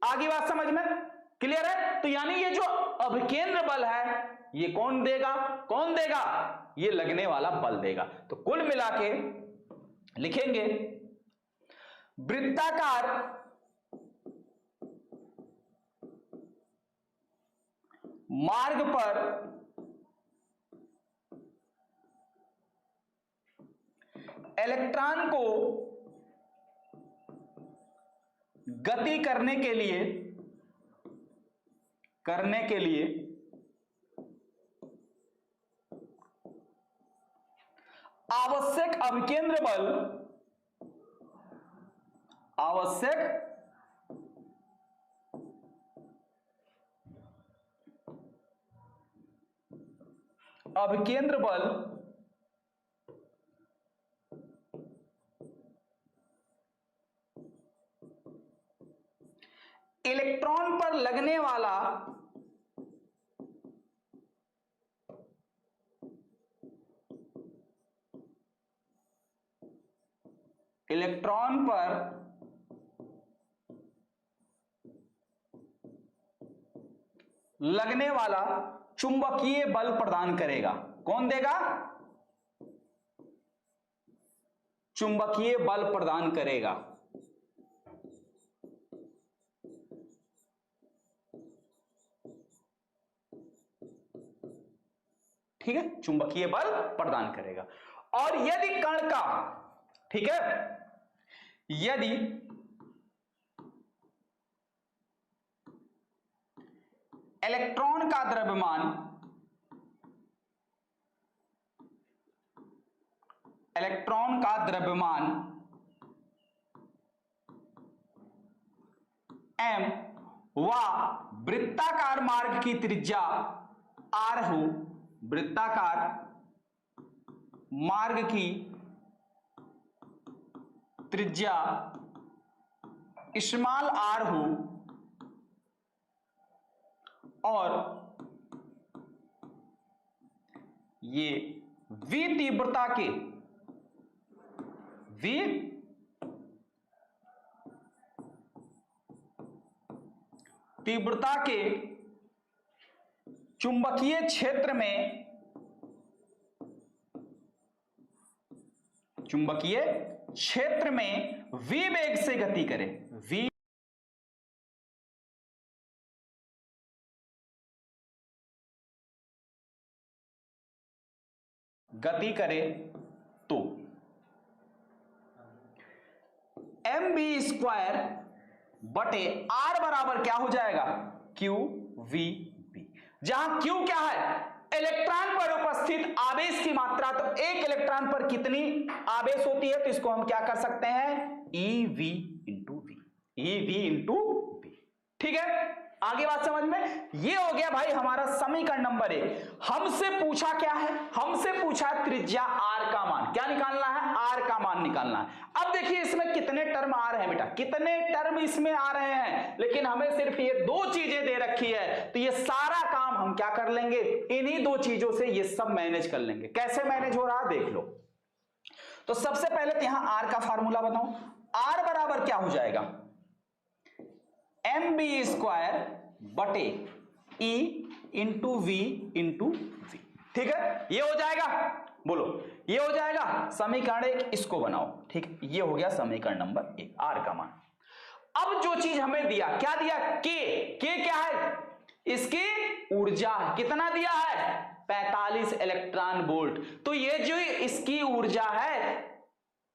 आगे बात समझ में क्लियर है। तो यानी ये जो अभिकेंद्र बल है ये कौन देगा, ये लगने वाला बल देगा। तो कुल मिला के लिखेंगे वृत्ताकार मार्ग पर इलेक्ट्रॉन को गति करने के लिए आवश्यक अभिकेंद्र बल, अभिकेंद्र बल इलेक्ट्रॉन पर लगने वाला चुंबकीय बल प्रदान करेगा। कौन देगा, चुंबकीय बल प्रदान करेगा। ठीक है, चुंबकीय बल प्रदान करेगा। और यदि कण का, ठीक है, यदि इलेक्ट्रॉन का द्रव्यमान m व वृत्ताकार मार्ग की त्रिज्या r हो, वृत्ताकार मार्ग की त्रिज्या स्मॉल r हो, और ये v तीव्रता के चुंबकीय क्षेत्र में v वेग से गति करे, v गति करे तो mb² बटे r बराबर क्या हो जाएगा, QVB। जहां Q क्या है, इलेक्ट्रॉन पर उपस्थित आवेश की मात्रा। तो एक इलेक्ट्रॉन पर कितनी आवेश होती है, तो इसको हम क्या कर सकते हैं, EV into V। EV into V। ठीक है, आगे बात समझ में। ये हो गया भाई हमारा समीकरण नंबर 1। हमसे पूछा क्या है, हमसे पूछा त्रिज्या R का मान। क्या निकालना है? R का मान निकालना है। अब देखिए इसमें कितने टर्म आ रहे हैं बेटा, कितने टर्म इसमें आ रहे हैं, लेकिन हमें सिर्फ ये 2 चीजें दे रखी है, तो ये सारा काम हम क्या कर लेंगे, इन्हीं 2 चीजों से ये सब मैनेज कर लेंगे। कैसे मैनेज हो रहा है देख लो। तो सबसे पहले तो यहां R का फार्मूला बताऊं। R बराबर क्या हो जाएगा, mb स्क्वायर बटे E into V into V। ठीक है, ये हो जाएगा, बोलो ये हो जाएगा। समीकरण 1 इसको बनाओ। ठीक है, ये हो गया समीकरण नंबर 1, R का मान। अब जो चीज हमें दिया, क्या दिया, K क्या है, इसकी ऊर्जा है। कितना दिया है, 45 इलेक्ट्रॉन वोल्ट। तो ये जो इसकी ऊर्जा है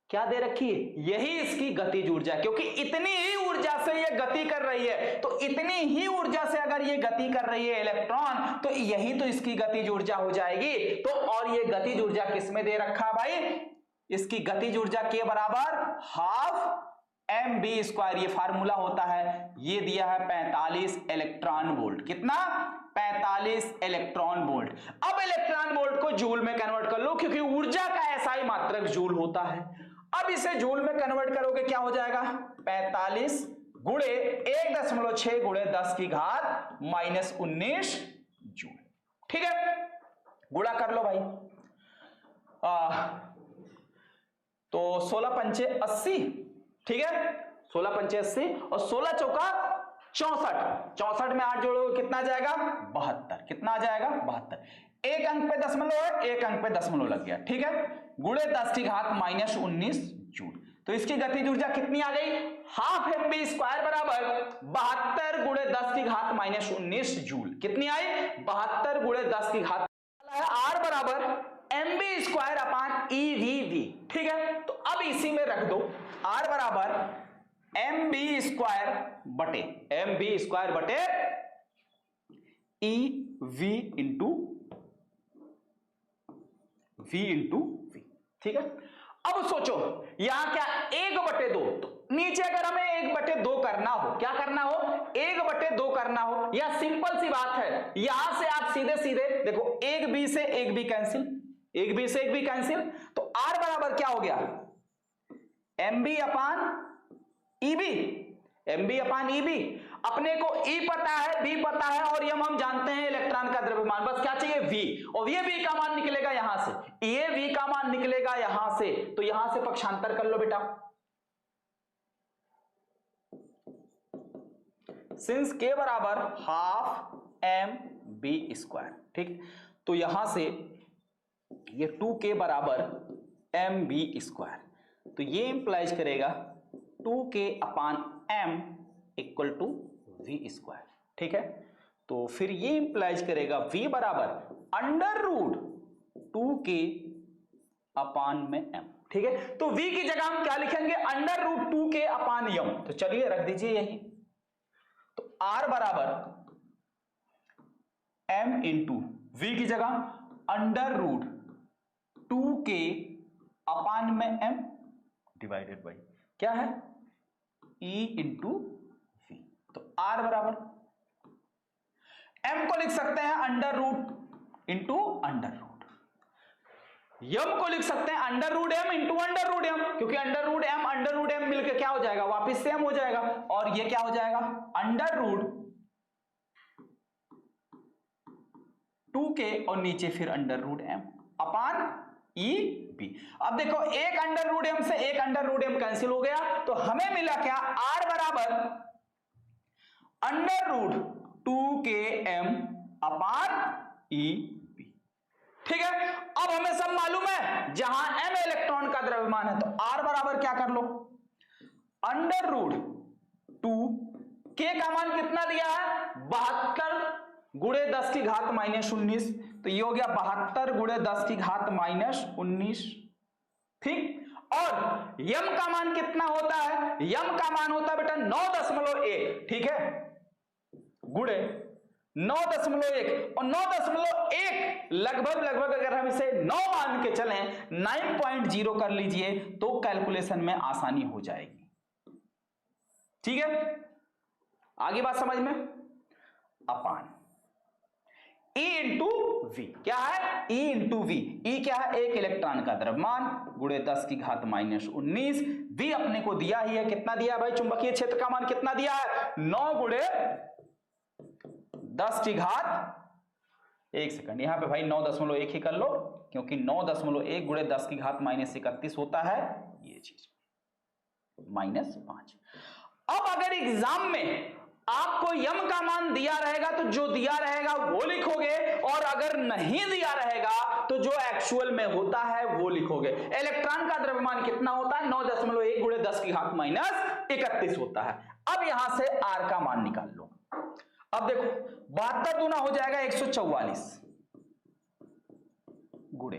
क्या दे रखी है, यही इसकी गतिज ऊर्जा, क्योंकि इतनी ही ऊर्जा से ये गति कर रही है। तो इतनी ही ऊर्जा से अगर ये गति कर रही है इलेक्ट्रॉन, तो यही तो इसकी गतिज ऊर्जा हो जाएगी। तो और ये गतिज ऊर्जा किसमें दे रखा है भाई, इसकी गतिज ऊर्जा के बराबर हाफ mb स्क्वायर, ये फार्मूला होता है। ये दिया है 45 इलेक्ट्रॉन वोल्ट। कितना, 45 इलेक्ट्रॉन वोल्ट। अब इलेक्ट्रॉन वोल्ट को जूल में कन्वर्ट कर लो, क्योंकि ऊर्जा का SI मात्रक जूल होता है। अब इसे जूल में कन्वर्ट करोगे क्या हो जाएगा, 45 गुणे 1.6 गुणे 10 की घात -19 जूल। ठीक है, गुणा कर लो भाई। तो 16 पंचे 80, ठीक है, 16 पंचे 80 और 16 चौका 64। 64 में 8 जोड़ोगे कितना आ जाएगा, 72। कितना आ जाएगा, 72। एक अंक पे दशमलव है, एक अंक पे दशमलव लग गया। ठीक है, गुणे 10 की घात -19 जूल। तो इसकी गतिज ऊर्जा कितनी आ गई, हाफ mb स्क्वायर बराबर 72 गुणे 10 की घात -19 जूल। कितनी आई, 72 गुणे 10 की घात। R बराबर mb स्क्वायर अपान EV। ठीक है, तो अब इसी में रख दो, R बराबर mb स्क्वायर बटे EV into V into V। ठीक है, अब सोचो यहां क्या 1/2, तो नीचे अगर हमें 1/2 करना हो, क्या करना हो, 1/2 करना हो, या सिंपल सी बात है, यहां से आप सीधे सीधे देखो 1b से 1b कैंसिल, 1b से 1b कैंसिल, तो R बराबर क्या हो गया, mb अपान EB। अपने को E पता है, B पता है, और यम हम जानते हैं इलेक्ट्रॉन का द्रव्यमान। बस क्या चाहिए, V, और ये V का मान निकलेगा यहां से, ये V का मान निकलेगा यहां से। तो यहां से पक्षांतर कर लो बेटा। सिंस K बराबर हाफ mb स्क्वायर। ठीक, तो यहां से ये 2K बराबर mb स्क्वायर, तो ये इंप्लाइज करेगा 2K अपान m equal to V square. ठीक है, तो फिर ये इंप्लाइज करेगा V बराबर √2K अपान में m। ठीक है, तो V की जगह हम क्या लिखेंगे, √2K अपान m। तो चलिए रख दीजिए यही। तो R बराबर m इंटू V की जगह √2K अपान में m डिवाइडेड बाई क्या है, E इंटू V। तो R बराबर m को लिख सकते हैं √, इंटू √, यम को लिख सकते हैं √m इंटू √m, क्योंकि √m मिलकर क्या हो जाएगा, वापिस से m हो जाएगा, और ये क्या हो जाएगा, √2K और नीचे फिर √m अपान EB। अब देखो एक √m से एक √m कैंसिल हो गया, तो हमें मिला क्या, R बराबर √2KM अपान EB। ठीक है, अब हमें सब मालूम है, जहां m इलेक्ट्रॉन का द्रव्यमान है, तो R बराबर क्या कर लो, √2K का मान कितना दिया है, 72 गुणे 10 की घात -19। तो ये हो गया 72 गुणे 10 की घात -19। ठीक, और यम का मान कितना होता है, यम का मान होता है बेटा 9.1। ठीक है, गुणे 9.1, और 9.1 लगभग अगर हम इसे 9 मान के चलें, 9.0 कर लीजिए, तो कैलकुलेशन में आसानी हो जाएगी। ठीक है, आगे बात समझ में, अपान E इंटू वी क्या है, E इंटू वी। E क्या है, एक इलेक्ट्रॉन का द्रव्यमान गुणे 10 की घात -19। V अपने को दिया ही है, कितना दिया भाई, चुंबकीय क्षेत्र का मान कितना दिया है, 9 गुणे 10 की घात, एक सेकंड यहां पे भाई 9.1 ही कर लो, क्योंकि 9.1 गुणे 10 की घात -31 होता है ये चीज, -5। अब अगर एग्जाम में आपको यम का मान दिया रहेगा तो जो दिया रहेगा वो लिखोगे, और अगर नहीं दिया रहेगा तो जो एक्चुअल में होता है वो लिखोगे। इलेक्ट्रॉन का द्रव्यमान कितना होता है, 9.1 गुणे 10 की घात -31 होता है। अब यहां से R का मान निकाल लो। अब देखो 72 दूना हो जाएगा 144 गुणे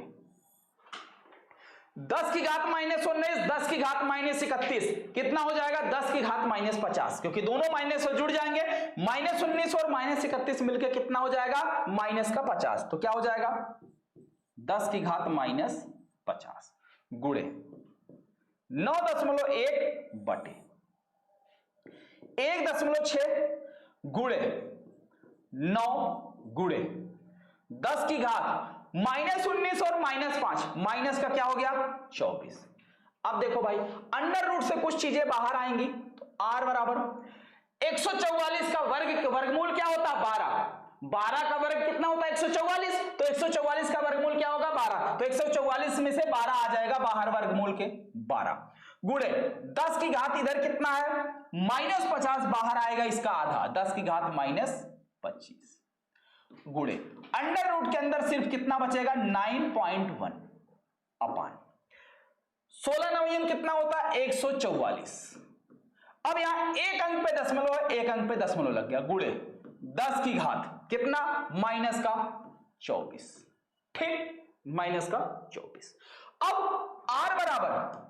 10 की घात -19, 10 की घात -31 कितना हो जाएगा, 10 की घात -50, क्योंकि दोनों माइनस जुड़ जाएंगे, -19 और -31 मिलकर कितना हो जाएगा, -50। तो क्या हो जाएगा, 10 की घात -50 गुणे 9.1 बटे 1.6 गुणे 9 गुणे 10 की घात -19 और -5, माइनस का क्या हो गया 24। अब देखो भाई अंडर रूट से कुछ चीजें बाहर आएंगी, तो R बराबर 144 का वर्गमूल क्या होता है 12, 12 का वर्ग कितना होता है 144, तो 144 का वर्गमूल क्या होगा 12, तो 144 में से 12 आ जाएगा बाहर वर्गमूल के 12 गुणे 10 की घात इधर कितना है -50 बाहर आएगा इसका आधा, 10 की घात -25 गुणे अंडर रूट के अंदर सिर्फ कितना बचेगा 9.1 अपान 16 नवीन कितना होता है 144। अब यहां एक अंक पे दशमलव है, एक अंक पे दशमलव लग गया, गुणे 10 की घात कितना -24, ठीक, -24। अब R बराबर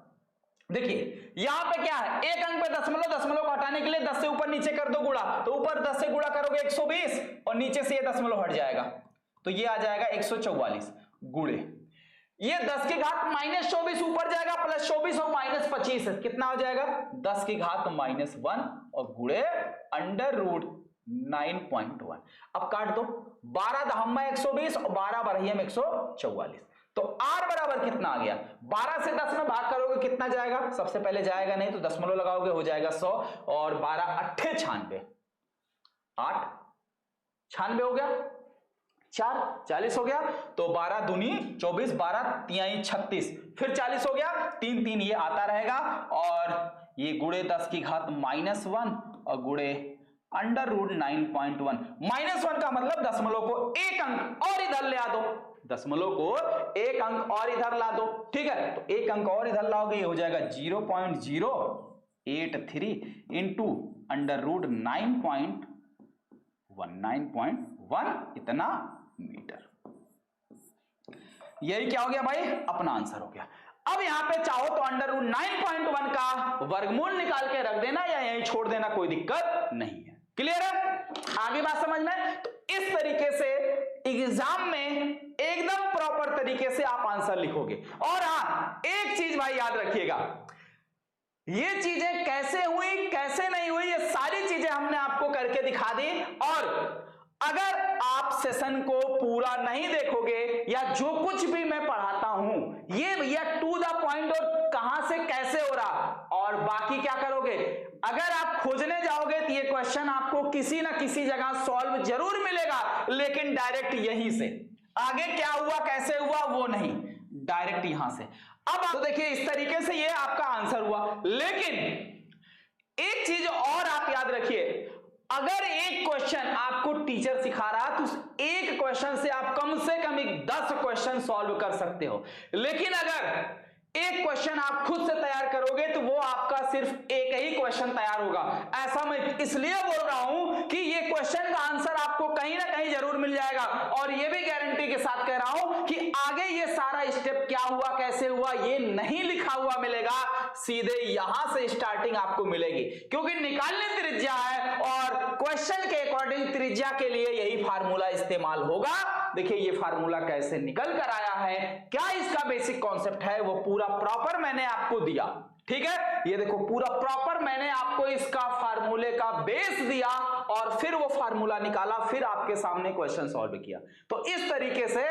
देखिए यहां पे क्या है, एक अंक पे दशमलव, दशमलव को हटाने के लिए 10 से ऊपर नीचे कर दो गुणा, तो ऊपर 10 से गुणा करोगे 120 और नीचे से ये दशमलव हट जाएगा, तो ये आ जाएगा 144 गुणे ये 10 की घात -24 ऊपर जाएगा, +24 और -25 कितना हो जाएगा 10 की घात -1 और गुणे अंडर रूट 9.1। अब काट दो, 12 दहम्मा 120 और 12 बरहिया 144, तो R बराबर कितना आ गया, 12 से 10 में भाग करोगे कितना जाएगा, सबसे पहले जाएगा नहीं तो दशमलव लगाओगे हो जाएगा 100 और 12 अट्ठे 96, 8 96 हो गया, 4 40 हो गया, तो 12 दूनी 24, 12 तिहाई 36, फिर 40 हो गया, 3 3 ये आता रहेगा और ये गुणे 10 की घात -1 और गुणे अंडर रूट 9.1। -1 का मतलब दशमलव को एक अंक और इधर ले आ दो, दशमलव को एक अंक और इधर ला दो, ठीक है, तो एक अंक और इधर लाओगे ये हो जाएगा 0.083 इंटू अंडर रूट 9.1 इतना मीटर। यही क्या हो गया भाई, अपना आंसर हो गया। अब यहां पे चाहो तो अंडर रूट 9.1 का वर्गमूल निकाल के रख देना या यहीं छोड़ देना, कोई दिक्कत नहीं है। क्लियर है, आगे बात समझ में। तो इस तरीके से एग्जाम में एकदम प्रॉपर तरीके से आप आंसर लिखोगे। और हाँ एक चीज भाई याद रखिएगा, ये चीजें कैसे हुई कैसे नहीं हुई ये सारी चीजें हमने आपको करके दिखा दी, और अगर आप सेशन को पूरा नहीं देखोगे या जो कुछ भी मैं पढ़ाता हूं ये भैया टू द पॉइंट और कहां से कैसे हो रहा और बाकी क्या करोगे, अगर आप खोजने जाओगे तो ये क्वेश्चन आपको किसी ना किसी जगह सॉल्व जरूर मिलेगा, लेकिन डायरेक्ट यहीं से, आगे क्या हुआ कैसे हुआ वो नहीं, डायरेक्ट यहां से। अब तो देखिए इस तरीके से ये आपका आंसर हुआ, लेकिन एक चीज और आप याद रखिए, अगर एक क्वेश्चन आपको टीचर सिखा रहा है तो उस एक क्वेश्चन से आप कम से कम 10 क्वेश्चन सॉल्व कर सकते हो, लेकिन अगर एक क्वेश्चन आप खुद से तैयार करोगे तो वो आपका सिर्फ एक ही क्वेश्चन तैयार होगा। ऐसा मैं इसलिए बोल रहा हूं कि ये क्वेश्चन का आंसर आपको कहीं ना कहीं जरूर मिल जाएगा, और ये भी गारंटी के साथ कह रहा हूं कि आगे ये सारा स्टेप क्या हुआ कैसे हुआ ये नहीं लिखा हुआ मिलेगा, सीधे यहां से स्टार्टिंग आपको मिलेगी, क्योंकि निकालने त्रिज्या है और क्वेश्चन के अकॉर्डिंग त्रिज्या के लिए यही फार्मूला इस्तेमाल होगा। देखिए ये फार्मूला कैसे निकल कर आया है, क्या इसका बेसिक कॉन्सेप्ट है, वो पूरा प्रॉपर मैंने आपको दिया। ठीक है, ये देखो पूरा प्रॉपर मैंने आपको इसका फार्मूले का बेस दिया और फिर वो फार्मूला निकाला, फिर आपके सामने क्वेश्चन सॉल्व किया। तो इस तरीके से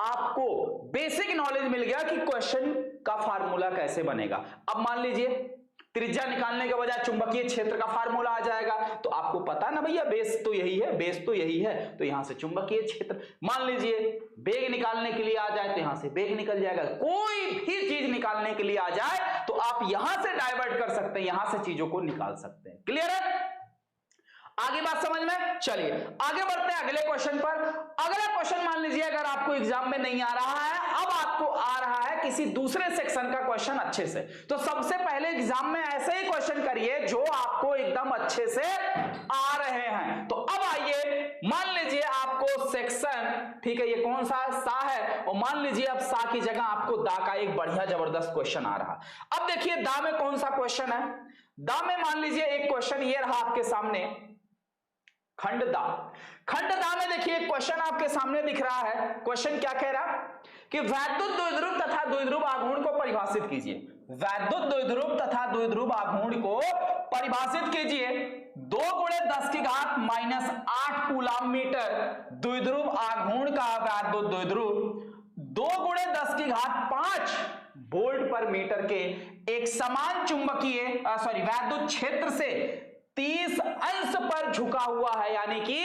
आपको बेसिक नॉलेज मिल गया कि क्वेश्चन का फार्मूला कैसे बनेगा। अब मान लीजिए त्रिज्या निकालने के बजाय चुंबकीय क्षेत्र का फार्मूला आ जाएगा, तो आपको पता ना भैया बेस तो यही है, बेस तो यही है, तो यहां से चुंबकीय क्षेत्र। मान लीजिए बेग निकालने के लिए आ जाए तो यहां से बेग निकल जाएगा। कोई भी चीज निकालने के लिए आ जाए तो आप यहां से डाइवर्ट कर सकते हैं, यहां से चीजों को निकाल सकते हैं। क्लियर है? आगे बात समझ में? चलिए आगे बढ़ते हैं अगले क्वेश्चन पर। अगला क्वेश्चन मान लीजिए अगर आपको एग्जाम में नहीं आ रहा है, अब आपको आ रहा है किसी दूसरे सेक्शन का क्वेश्चन अच्छे से, तो सबसे पहले एग्जाम में ऐसे ही क्वेश्चन करिए जो आपको एकदम अच्छे से आ रहे हैं। तो अब आइए, मान लीजिए आपको सेक्शन, ठीक है, ये कौन सा सा है, और मान लीजिए अब सा की जगह आपको दा का एक बढ़िया जबरदस्त क्वेश्चन आ रहा। अब देखिए दा में कौन सा क्वेश्चन है। दा में मान लीजिए एक क्वेश्चन ये रहा आपके सामने, खंडदा। खंडदा में देखिए एक क्वेश्चन आपके सामने दिख रहा है। क्वेश्चन क्या कह रहा कि वैद्युत द्विध्रुव तथा द्विध्रुव आघूर्ण को परिभाषित कीजिए। वैद्युत द्विध्रुव तथा द्विध्रुव आघूर्ण को परिभाषित कीजिए। 2 × 10⁻⁸ कूलम मीटर द्विध्रुव आघूर्ण का वैद्युत द्विध्रुव 2 × 10⁵ वोल्ट पर मीटर के एक समान चुंबकीय वैद्युत क्षेत्र से 30 अंश पर झुका हुआ है, यानी कि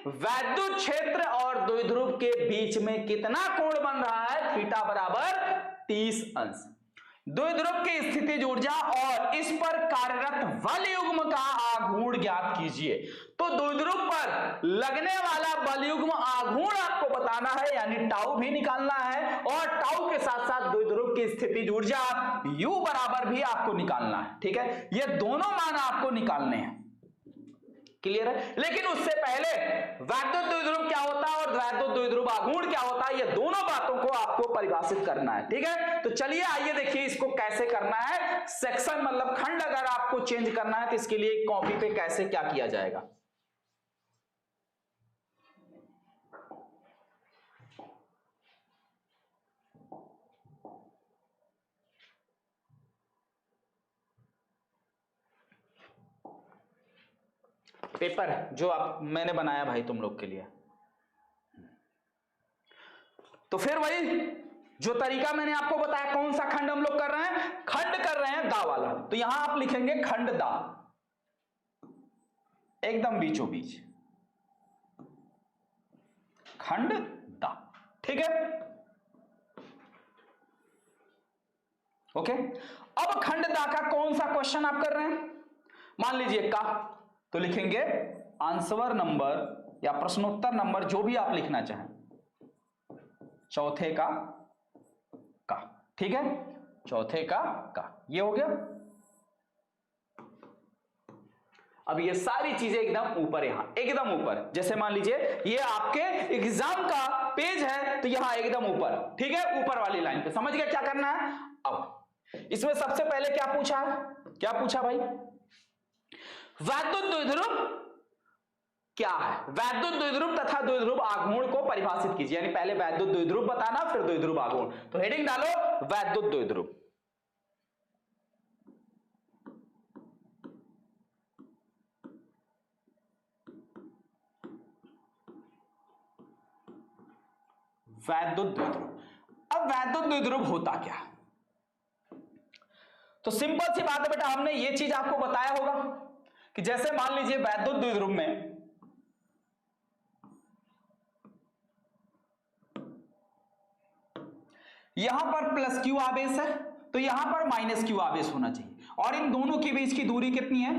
वैद्युत क्षेत्र और द्विध्रुव के बीच में कितना कोण बन रहा है, थीटा बराबर 30 अंश। द्विध्रुव की स्थितिज ऊर्जा और इस पर कार्यरत बलयुग्म का आघूर्ण ज्ञात कीजिए। तो द्विध्रुव पर लगने वाला बलयुग्म आघूर्ण आपको बताना है, यानी टाउ भी निकालना है, और टाउ के साथ साथ द्विध्रुव की स्थितिज ऊर्जा U बराबर भी आपको निकालना है। ठीक है, ये दोनों मान आपको निकालने हैं। क्लियर है? लेकिन उससे पहले वैद्युत द्विध्रुव क्या होता है और वैद्युत द्विध्रुव आघूर्ण क्या होता है, ये दोनों बातों को आपको परिभाषित करना है। ठीक है, तो चलिए आइए देखिए इसको कैसे करना है। सेक्शन मतलब खंड अगर आपको चेंज करना है तो इसके लिए कॉपी पे कैसे क्या किया जाएगा। पेपर है जो मैंने बनाया भाई तुम लोग के लिए। तो फिर वही जो तरीका मैंने आपको बताया, कौन सा खंड हम लोग कर रहे हैं, खंड कर रहे हैं दा वाला। तो यहां आप लिखेंगे खंड दा, एकदम बीचों बीच खंड दा। ठीक है, ओके। अब खंड दा का कौन सा क्वेश्चन आप कर रहे हैं, मान लीजिए का, तो लिखेंगे आंसर नंबर या प्रश्नोत्तर नंबर जो भी आप लिखना चाहें, चौथे का। ठीक है, चौथे का ये हो गया। अब ये सारी चीजें एकदम ऊपर, यहां एकदम ऊपर, जैसे मान लीजिए ये आपके एग्जाम का पेज है तो यहां एकदम ऊपर, ठीक है, ऊपर वाली लाइन पे। समझ गया क्या करना है। अब इसमें सबसे पहले क्या पूछा है, क्या पूछा भाई, वैद्युत द्विध्रुव क्या है, वैद्युत द्विध्रुव तथा द्विध्रुव आघूर्ण को परिभाषित कीजिए। यानी पहले वैद्युत द्विध्रुव बताना, फिर द्विध्रुव आघूर्ण। तो हेडिंग डालो वैद्युत द्विध्रुव। वैद्युत द्विध्रुव। अब वैद्युत द्विध्रुव होता क्या, तो सिंपल सी बात है बेटा, हमने ये चीज आपको बताया होगा कि जैसे मान लीजिए वैद्युत द्विध्रुव में यहां पर प्लस क्यू आवेश है, तो यहां पर माइनस क्यू आवेश होना चाहिए, और इन दोनों के बीच की दूरी कितनी है,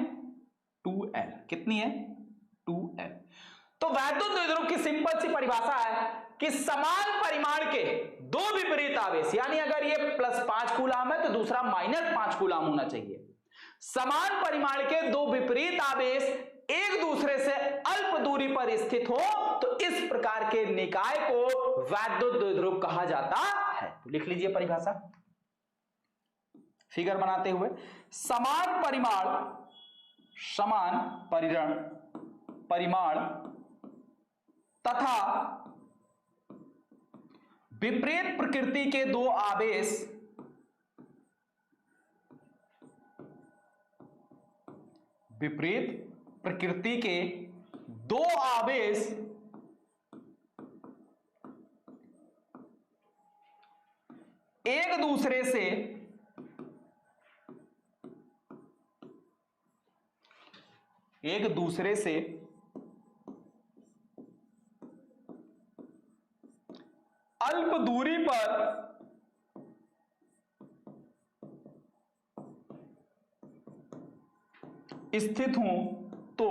2L। कितनी है, 2L। तो वैद्युत द्विध्रुव की सिंपल सी परिभाषा है कि समान परिमाण के दो विपरीत आवेश, यानी अगर ये +5 कूलम है तो दूसरा -5 कूलम होना चाहिए। समान परिमाण के दो विपरीत आवेश एक दूसरे से अल्प दूरी पर स्थित हो तो इस प्रकार के निकाय को वैद्युत द्विध्रुव कहा जाता है। तो लिख लीजिए परिभाषा फिगर बनाते हुए, समान परिमाण तथा विपरीत प्रकृति के दो आवेश विपरीत प्रकृति के दो आवेश एक दूसरे से अल्प दूरी पर स्थित हूं तो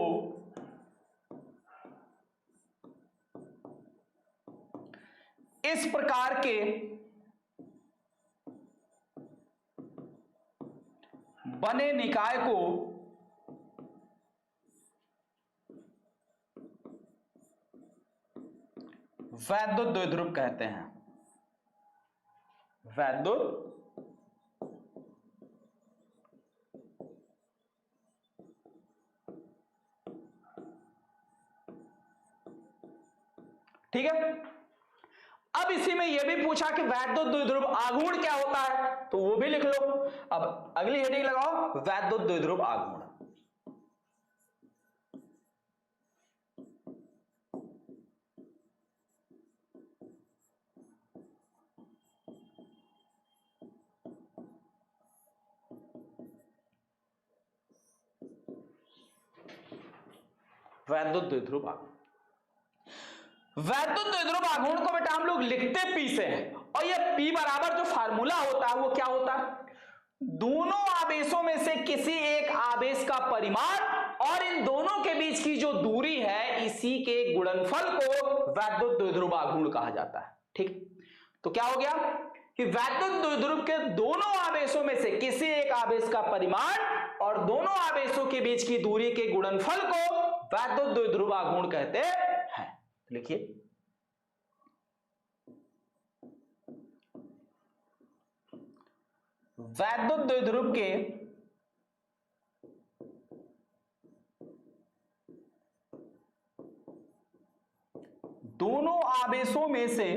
इस प्रकार के बने निकाय को वैद्युत द्विध्रुव कहते हैं। वैद्युत ठीक है। अब इसी में यह भी पूछा कि वैद्युत द्विध्रुव आघूर्ण क्या होता है, तो वो भी लिख लो। अब अगली हेडिंग लगाओ, वैद्युत द्विध्रुव आघूर्ण। वैद्युत द्विध्रुव आघूर्ण। वैद्युत द्विध्रुव आघूर्ण को बेटा हम लोग लिखते पी से हैं, और ये पी बराबर जो फार्मूला होता है वो क्या होता है, दोनों आवेशों में से किसी एक आवेश का परिमाण और इन दोनों के बीच की जो दूरी है इसी के गुणनफल को वैद्युत द्विध्रुव आघूर्ण कहा जाता है। ठीक, तो क्या हो गया कि वैद्युत द्विध्रुव के दोनों आवेशों में से किसी एक आवेश का परिमाण और दोनों आवेशों के बीच की दूरी के गुणनफल को वैद्युत द्विध्रुव आघूर्ण कहते हैं। लिखिए, वैद्युत द्विध्रुव के दोनों आवेशों में से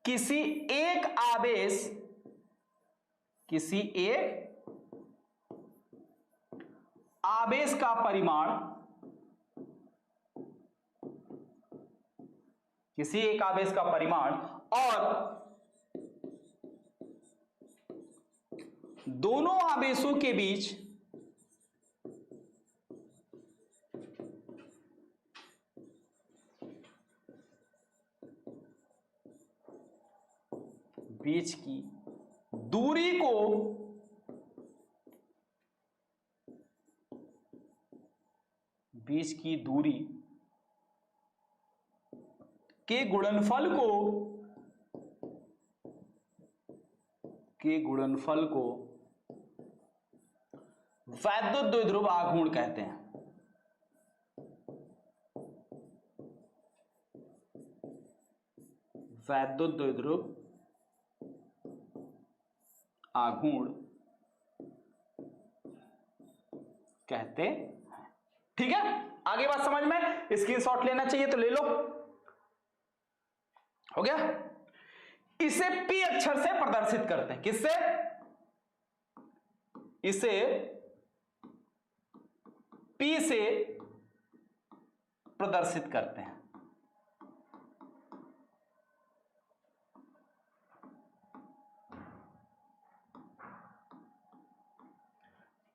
किसी एक आवेश का परिमाण, किसी एक आवेश का परिमाण और दोनों आवेशों के बीच की दूरी को के गुणनफल को वैद्युत द्विध्रुव आघूर्ण कहते हैं। वैद्युत द्विध्रुव आघूर्ण कहते हैं। ठीक है, आगे बात समझ में, स्क्रीनशॉट लेना चाहिए तो ले लो। हो गया, इसे पी अक्षर से प्रदर्शित करते हैं। किससे? इसे पी से प्रदर्शित करते हैं।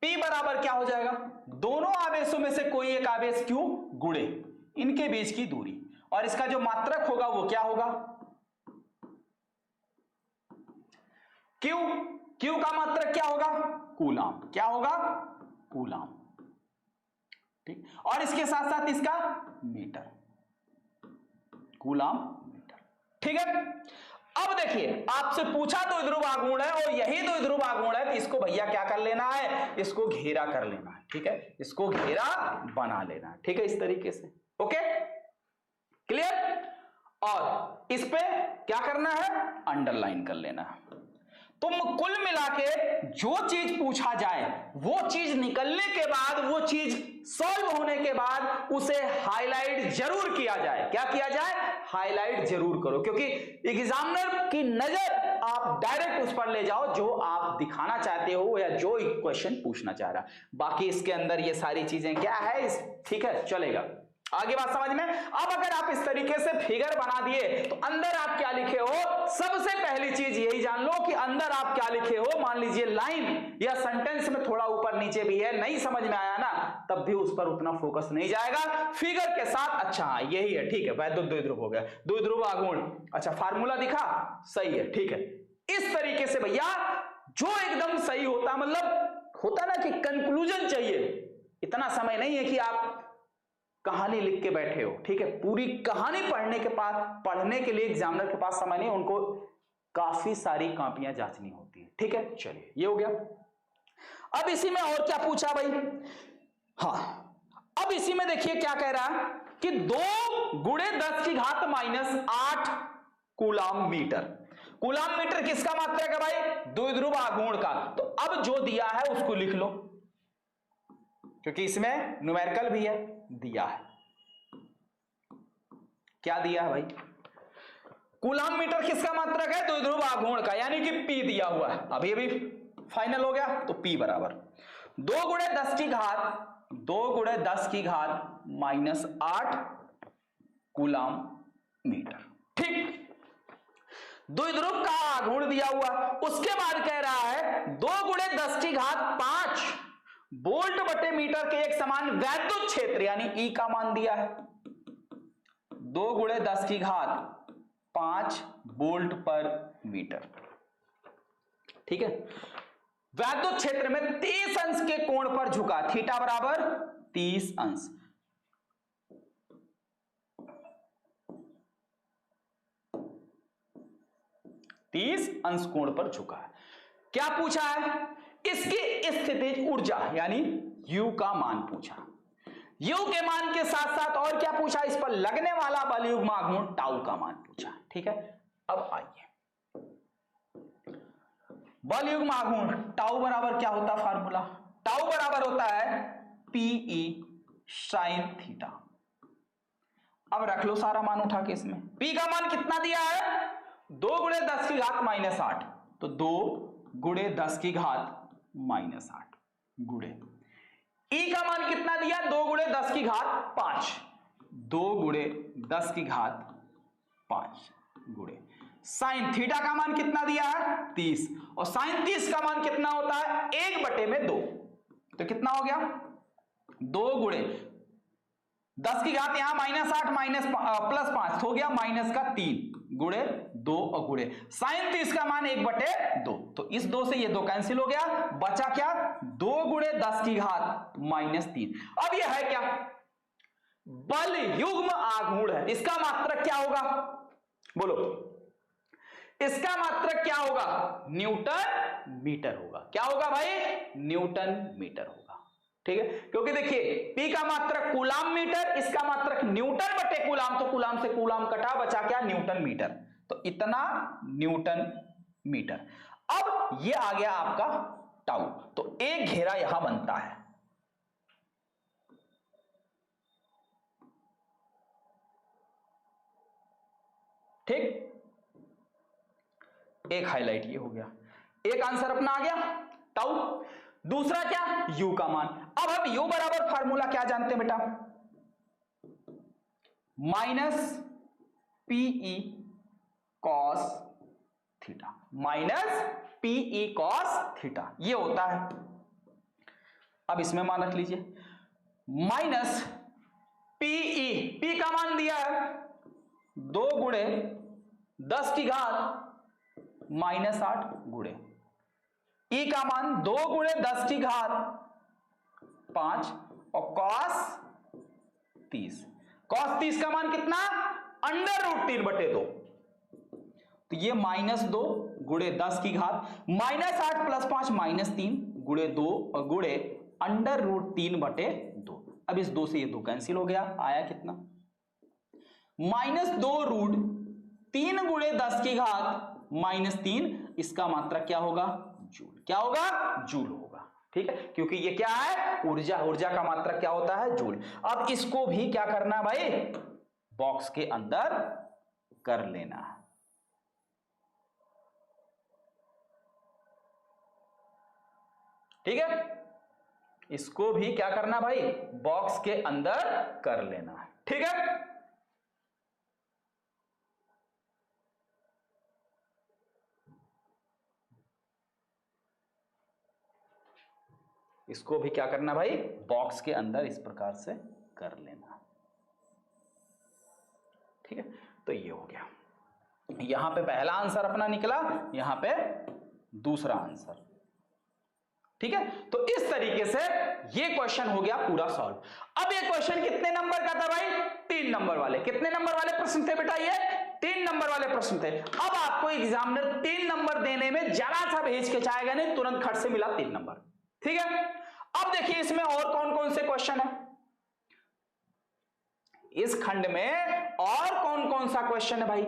P बराबर क्या हो जाएगा, दोनों आवेशों में से कोई एक आवेश Q गुणे इनके बीच की दूरी, और इसका जो मात्रक होगा वो क्या होगा, Q का मात्रक क्या होगा, कूलाम। क्या होगा, कूलाम। ठीक, और इसके साथ साथ इसका मीटर, कूलाम मीटर। ठीक है, अब देखिए आपसे पूछा द्विध्रुव आघूर्ण है और यही द्विध्रुव आघूर्ण है, तो इसको भैया क्या कर लेना है, इसको घेरा कर लेना है। ठीक है, इसको घेरा बना लेना है। ठीक है, इस तरीके से। Okay, clear. और इस पे क्या करना है, अंडरलाइन कर लेना है। तुम कुल मिला के जो चीज पूछा जाए वो चीज निकलने के बाद, वो चीज सॉल्व होने के बाद उसे हाईलाइट जरूर किया जाए। क्या किया जाए? हाईलाइट जरूर करो, क्योंकि एग्जामिनर की नजर आप डायरेक्ट उस पर ले जाओ जो आप दिखाना चाहते हो या जो क्वेश्चन पूछना चाह रहा। बाकी इसके अंदर ये सारी चीजें क्या है, ठीक है, चलेगा। आगे बात समझ में। अब अगर आप इस तरीके से फिगर बना दिए तो अंदर आप क्या लिखे हो, सबसे पहली चीज यही जान लो कि अंदर आप क्या लिखे हो। मान लीजिए लाइन या सेंटेंस में थोड़ा ऊपर नीचे भी है, नहीं समझ में आया ना, तब भी उस पर उतना फोकस नहीं जाएगा। फिगर के साथ अच्छा यही है, ठीक है, वैद्युत द्विध्रुव हो गया, द्विध्रुव आघूर्ण, अच्छा फार्मूला दिखा, सही है, ठीक है। इस तरीके से भैया जो एकदम सही होता, मतलब होता ना कि कंक्लूजन चाहिए, इतना समय नहीं है कि आप कहानी लिख के बैठे हो, ठीक है, पूरी कहानी पढ़ने के लिए एग्जामिनर के पास समय नहीं, उनको काफी सारी कॉपियां जांचनी होती है, ठीक है। चलिए ये हो गया। अब इसी में और क्या पूछा भाई, हाँ अब इसी में देखिए क्या कह रहा है कि 2 गुणे 10 की घात -8 कूलाम मीटर। कूलाम मीटर किसका मात्रक है भाई? द्विध्रुव आघूर्ण का। तो अब जो दिया है उसको लिख लो, क्योंकि इसमें न्यूमेरिकल भी है, दिया है, क्या दिया है भाई? कूलाम मीटर किसका मात्रक है? द्विध्रुव आघूर्ण का, यानी कि P दिया हुआ है। अभी अभी फाइनल हो गया, तो P बराबर 2 गुणे 10 की घात -8 कूलाम मीटर, ठीक। द्विध्रुव का आघूर्ण दिया हुआ, उसके बाद कह रहा है 2 गुणे 10 की घात 5 वोल्ट बटे मीटर के एक समान वैद्युत क्षेत्र, यानी E का मान दिया है 2 गुणे 10 की घात 5 वोल्ट पर मीटर, ठीक है। वैद्युत क्षेत्र में 30 अंश के कोण पर झुका, थीटा बराबर 30 अंश। कोण पर झुका है। क्या पूछा है? इसकी स्थितिज ऊर्जा यानी U का मान पूछा। U के मान के साथ साथ और क्या पूछा? इस पर लगने वाला बलयुग्म आघूर्ण टाउ का मान पूछा, ठीक है। अब आइए, बलयुग्म आघूर्ण टाउ बराबर क्या होता? फार्मूला टाउ बराबर होता है PE sin थीटा। अब रख लो सारा मान उठा के इसमें। P का मान कितना दिया है? 2 गुणे 10 की घात -8, तो 2 गुणे 10 की घात -8 गुणे E का मान कितना दिया? 2 गुणे 10 की घात 5, 2 गुणे 10 की घात 5 गुणे साइन थीटा का मान कितना दिया है? 30, और साइन 30 का मान कितना होता है? 1/2, तो कितना हो गया? 2 गुणे 10 की घात यहां -8 प्लस 5 हो गया -3 गुणे 2 और गुणे साइन 30 का मान 1/2, तो इस 2 से ये 2 कैंसिल हो गया, बचा क्या? 2 गुणे 10 की घात -3। अब यह है क्या? बल युग्म आघूर्ण है। इसका मात्रक क्या होगा? बोलो, इसका मात्रक क्या होगा? न्यूटन मीटर होगा। क्या होगा भाई? न्यूटन मीटर होगा, ठीक है। क्योंकि देखिए P का मात्रक कूलाम मीटर, इसका मात्रक न्यूटन बटे कूलाम, तो कूलाम से कूलाम कटा, बचा क्या? न्यूटन मीटर, तो इतना न्यूटन मीटर। अब ये आ गया आपका टाउ, तो एक घेरा यहां बनता है, ठीक। एक हाईलाइट ये हो गया, एक आंसर अपना आ गया टाउ। दूसरा क्या? U का मान। अब हम U बराबर फार्मूला क्या जानते हैं बेटा? -PE cos theta, -PE cos theta ये होता है। अब इसमें मान रख लीजिए -PE, P का मान दिया है 2 गुणे 10 की घात -8 गुणे E का मान 2 गुणे 10 की घात 5 और cos 30 का मान कितना? √3/2, तो ये -2 गुणे 10 की घात -8 प्लस 5 -3 गुणे 2 और गुणे √3/2। अब इस 2 से ये 2 कैंसिल हो गया, आया कितना? -2√3 गुणे 10 की घात -3, इसका मात्रक क्या होगा? जूल। क्या होगा? जूल होगा। ठीक है, क्योंकि ये क्या है? ऊर्जा। ऊर्जा का मात्रक क्या होता है? जूल। अब इसको भी क्या करना भाई? बॉक्स के अंदर कर लेना। ठीक है, इसको भी क्या करना भाई? बॉक्स के अंदर कर लेना। ठीक है, इसको भी क्या करना भाई? बॉक्स के अंदर इस प्रकार से कर लेना। ठीक है, तो ये हो गया। यहां पे पहला आंसर अपना निकला, यहां पे दूसरा आंसर। ठीक है, तो इस तरीके से ये क्वेश्चन हो गया पूरा सॉल्व। अब ये क्वेश्चन कितने नंबर का था भाई? 3 नंबर वाले। कितने नंबर वाले प्रश्न थे बेटा? ये 3 नंबर वाले प्रश्न थे। अब आपको एग्जामिनर 3 नंबर देने में जरा सा भी हिचकिचाएगा नहीं, तुरंत खट से मिला 3 नंबर। ठीक है, अब देखिए इसमें और कौन कौन से क्वेश्चन है इस खंड में, और कौन कौन सा क्वेश्चन है भाई?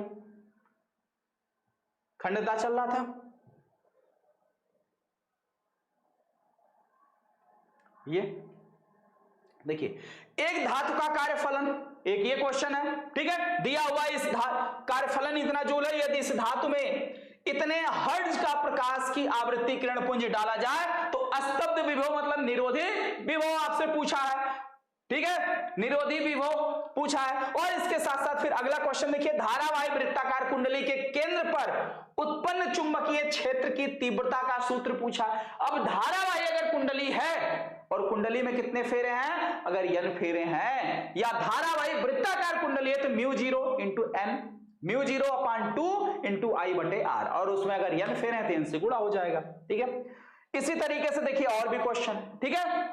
खंडता चल रहा था ये। देखिए, एक धातु का कार्यफलन, एक ये क्वेश्चन है। ठीक है, दिया हुआ इस कार्यफलन इतना जूल है, यदि इस धातु में इतने हर्ट्ज का प्रकाश की आवृत्ति किरण पुंज डाला जाए तो अस्तब्ध विभव मतलब निरोधी विभव आपसे पूछा है। ठीक है, निरोधी विभव पूछा है। और इसके साथ साथ फिर अगला क्वेश्चन देखिए, धारावाही वृत्ताकार कुंडली के केंद्र पर उत्पन्न चुंबकीय क्षेत्र की तीव्रता का सूत्र पूछा। अब धारावाही अगर कुंडली है और कुंडली में कितने फेरे हैं? अगर n फेरे हैं, या धारावाही वृत्ताकार कुंडली है तो μ0 इंटू n, μ0/2 इंटू I/r, और उसमें अगर n फेरे हैं तो n से गुणा हो जाएगा। ठीक है, इसी तरीके से देखिए और भी क्वेश्चन। ठीक है,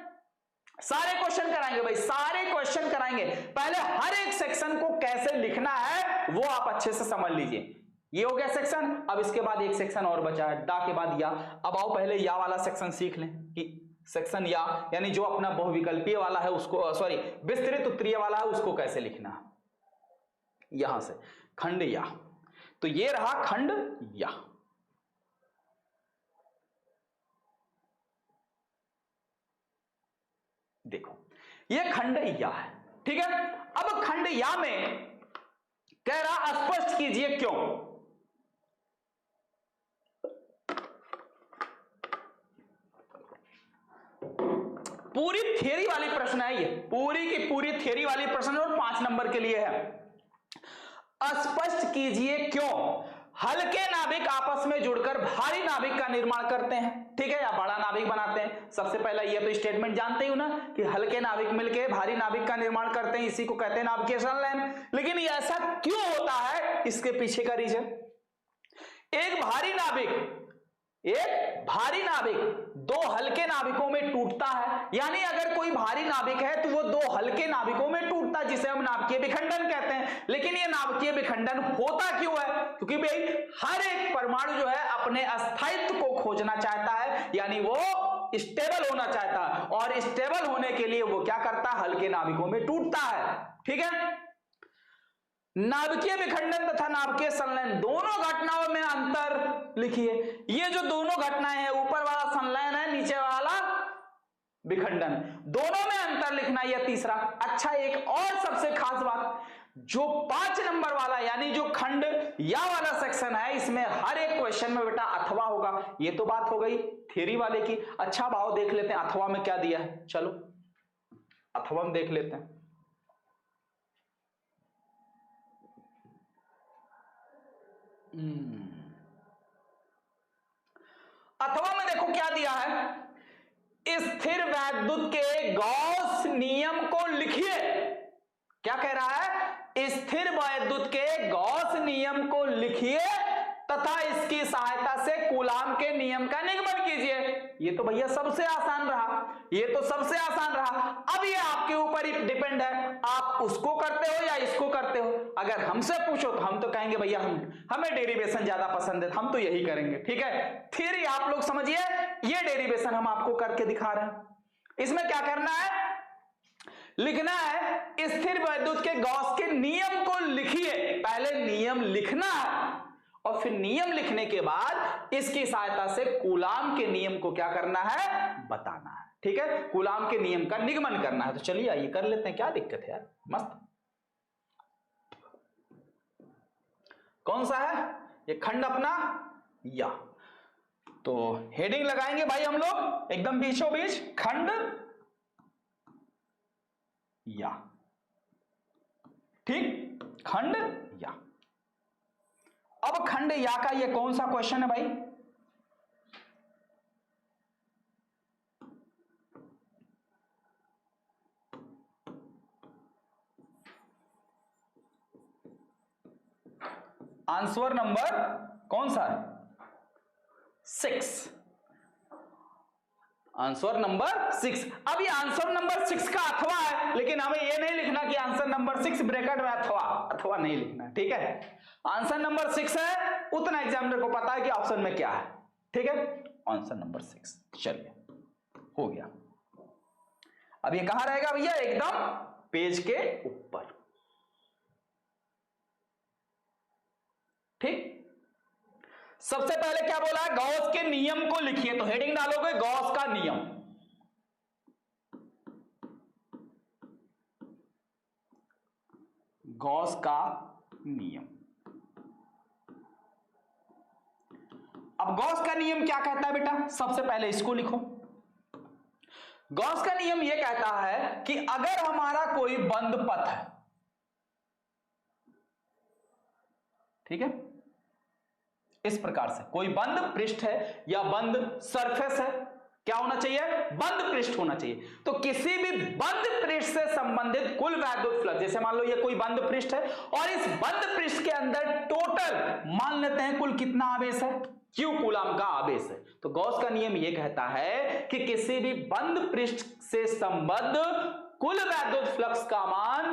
सारे क्वेश्चन कराएंगे भाई, सारे क्वेश्चन कराएंगे। पहले हर एक सेक्शन को कैसे लिखना है वो आप अच्छे से समझ लीजिए। ये हो गया सेक्शन। अब इसके बाद एक सेक्शन और बचा है, डा के बाद या। अब आओ पहले या वाला सेक्शन सीख लें कि सेक्शन या यानी जो अपना बहुविकल्पीय वाला है उसको, सॉरी विस्तृत उत्तरीय वाला है उसको कैसे लिखना है। यहां से खंड या, तो ये रहा खंड या। देखो ये खंड या है। ठीक है, अब खंड या में कह रहा स्पष्ट कीजिए क्यों। पूरी थियरी वाली प्रश्न है ये, पूरी की पूरी थियरी वाली प्रश्न और 5 नंबर के लिए है। स्पष्ट कीजिए क्यों हल्के नाभिक आपस में जुड़कर भारी नाभिक का निर्माण करते हैं। ठीक है, या बड़ा नाभिक बनाते हैं। सबसे पहला ये तो स्टेटमेंट जानते ही हो ना कि हल्के नाभिक मिलकर भारी नाभिक का निर्माण करते हैं, इसी को कहते हैं नाभिकीय संलयन। लेकिन ये ऐसा क्यों होता है, इसके पीछे का रीजन, एक भारी नाभिक 2 हल्के नाभिकों में टूटता है। यानी अगर कोई भारी नाभिक है तो वो 2 हल्के नाभिकों में टूटता है, जिसे हम नाभिकीय विखंडन कहते हैं। लेकिन ये नाभिकीय विखंडन होता क्यों है? क्योंकि भाई हर एक परमाणु जो है अपने अस्थायित्व को खोजना चाहता है, यानी वो स्टेबल होना चाहता है, और स्टेबल होने के लिए वो क्या करता है? हल्के नाभिकों में टूटता है। ठीक है, नाभिकीय विखंडन तथा नाभिकीय संलयन दोनों घटनाओं में अंतर लिखिए। ये जो दोनों घटनाएं हैं, ऊपर वाला संलयन है, नीचे वाला विखंडन, दोनों में अंतर लिखना। यह तीसरा। अच्छा, एक और सबसे खास बात, जो 5 नंबर वाला यानी जो खंड या वाला सेक्शन है, इसमें हर एक क्वेश्चन में बेटा अथवा होगा। ये तो बात हो गई थियरी वाले की। अच्छा भाव देख लेते हैं अथवा में क्या दिया है। चलो अथवा में देख लेते हैं। अथवा में देखो क्या दिया है, स्थिर वैद्युत के गॉस नियम को लिखिए। क्या कह रहा है? स्थिर वैद्युत के गॉस नियम को लिखिए तथा इसकी सहायता से कूलाम के नियम का निगमन कीजिए। ये तो भैया सबसे आसान रहा, ये तो सबसे आसान रहा। अब ये आपके ऊपर ही डिपेंड है, आप उसको करते हो या इसको करते हो। अगर हमसे पूछो तो हम तो कहेंगे भैया हमें डेरिवेशन ज्यादा पसंद है, हम तो यही करेंगे। ठीक है, थियरी आप लोग समझिए, ये डेरिवेशन हम आपको करके दिखा रहे हैं। इसमें क्या करना है? लिखना है स्थिर वैद्युत के गॉस के नियम को लिखिए। पहले नियम लिखना है और फिर नियम लिखने के बाद इसकी सहायता से कूलाम के नियम को क्या करना है, बताना है। ठीक है, कूलाम के नियम का निगमन करना है। तो चलिए आइए कर लेते हैं, क्या दिक्कत है यार, मस्त। कौन सा है ये खंड अपना, या। तो हेडिंग लगाएंगे भाई हम लोग एकदम बीचों बीच, खंड या। ठीक, खंड या। अब खंड या का ये कौन सा क्वेश्चन है भाई, आंसर नंबर कौन सा है, 6, आंसर नंबर 6। अब ये आंसर नंबर 6 का अथवा है, लेकिन हमें ये नहीं लिखना कि आंसर नंबर 6 ब्रैकेट में अथवा नहीं लिखना। ठीक है, आंसर नंबर 6 है, उतना एग्जामिनर को पता है कि ऑप्शन में क्या है। ठीक है, आंसर नंबर 6। चलिए हो गया। अब ये कहां रहेगा भैया, एकदम पेज के ऊपर। ठीक, सबसे पहले क्या बोला है, गॉस के नियम को लिखिए। तो हेडिंग डालोगे गॉस का नियम। गॉस का नियम। अब गॉस का नियम क्या कहता है बेटा, सबसे पहले इसको लिखो। गॉस का नियम यह कहता है कि अगर हमारा कोई बंद पथ है, ठीक है, इस प्रकार से कोई बंद पृष्ठ है या बंद सरफेस है, क्या होना चाहिए, बंद पृष्ठ होना चाहिए। तो किसी भी बंद पृष्ठ से संबंधित कुल वैद्युत फ्लक्स, जैसे मान लो ये कोई बंद पृष्ठ है और इस बंद पृष्ठ के अंदर टोटल मान लेते हैं कुल कितना आवेश है, Q कूलाम का आवेश है। तो गॉस का नियम यह कहता है कि किसी भी बंद पृष्ठ से संबद्ध कुल वैद्युत फ्लक्स का मान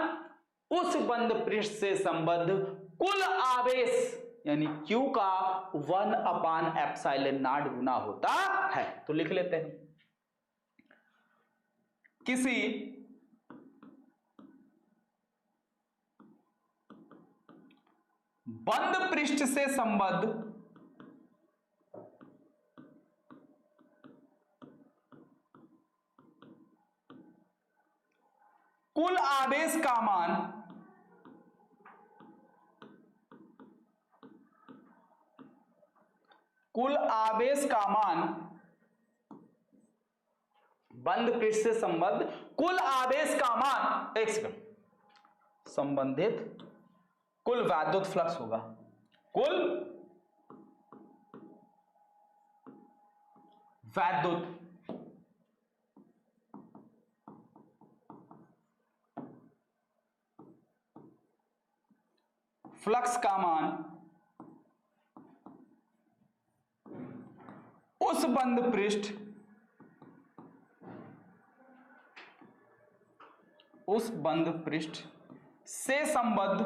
उस बंद पृष्ठ से संबद्ध कुल आवेश यानी Q का 1/ε0 गुना होता है। तो लिख लेते हैं, किसी बंद पृष्ठ से संबद्ध कुल आवेश का मान बंद पृष्ठ से संबद्ध कुल आवेश का मान, एक सेकंड, संबंधित कुल वैद्युत फ्लक्स होगा, कुल वैद्युत फ्लक्स का मान उस बंद पृष्ठ से संबद्ध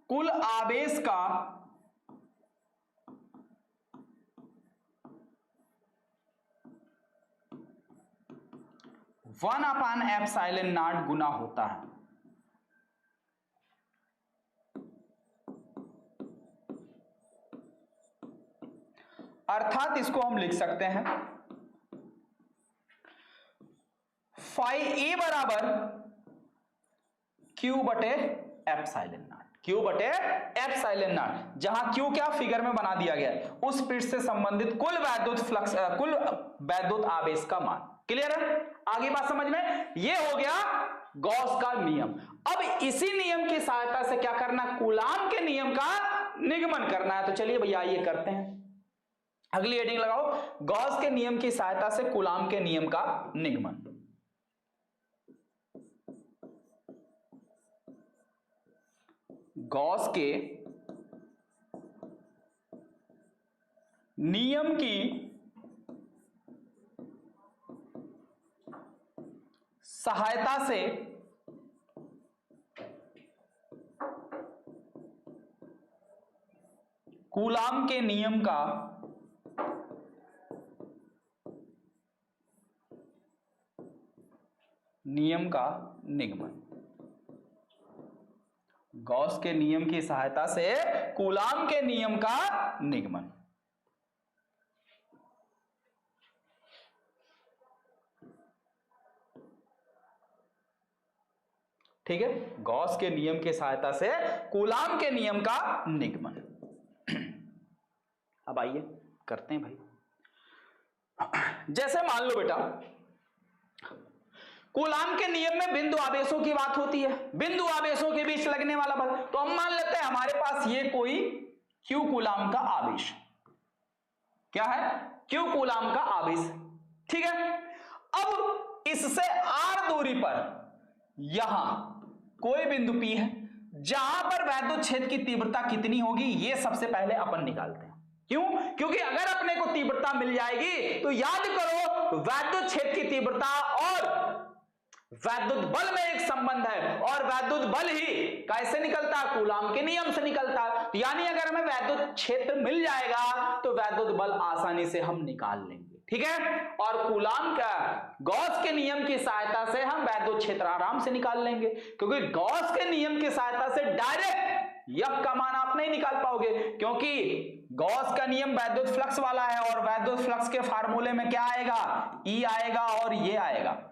कुल आवेश का 1/ε0 गुना होता है। अर्थात इसको हम लिख सकते हैं फाई ए बराबर Q बटे ε0, Q बटे ε0, जहां Q क्या फिगर में बना दिया गया है, उस पृष्ठ से संबंधित कुल वैद्युत फ्लक्स, कुल वैद्युत आवेश का मान। क्लियर है, आगे बात समझ में, ये हो गया गॉस का नियम। अब इसी नियम की सहायता से क्या करना, कूलाम के नियम का निगमन करना है। तो चलिए भैया ये करते हैं, अगली हेडिंग लगाओ, गॉस के नियम की सहायता से कूलाम के नियम का निगमन। गॉस के नियम की सहायता से कूलाम के नियम का निगमन। गॉस के नियम की सहायता से कूलाम के नियम का निगमन। ठीक है, गॉस के नियम की सहायता से कूलाम के नियम का निगमन। अब आइए करते हैं भाई। जैसे मान लो बेटा, कूलाम के नियम में बिंदु आवेशों की बात होती है, बिंदु आवेशों के बीच लगने वाला बल। तो हम मान लेते हैं हमारे पास ये कोई क्यू कूलाम का आवेश, क्या है, क्यू कूलाम का आवेश। ठीक है, अब इससे आर दूरी पर यहां कोई बिंदु P है, जहां पर वैद्युत क्षेत्र की तीव्रता कितनी होगी, ये सबसे पहले अपन निकालते हैं। क्यों? क्योंकि अगर अपने को तीव्रता मिल जाएगी तो याद करो वैद्युत क्षेत्र की तीव्रता और वैद्युत बल में एक संबंध है, और वैद्युत बल ही कैसे निकलता है, कूलाम के नियम से निकलता है। तो यानी अगर हमें वैद्युत क्षेत्र मिल जाएगा तो वैद्युत बल आसानी से हम निकाल लेंगे। ठीक है, और कूलाम का गॉस के नियम की सहायता से हम वैद्युत क्षेत्र आराम से निकाल लेंगे, क्योंकि गॉस के नियम की सहायता से डायरेक्ट F का मान आप नहीं निकाल पाओगे, क्योंकि गॉस का नियम वैद्युत फ्लक्स वाला है, और वैद्युत फ्लक्स के फार्मूले में क्या आएगा, E आएगा और ये आएगा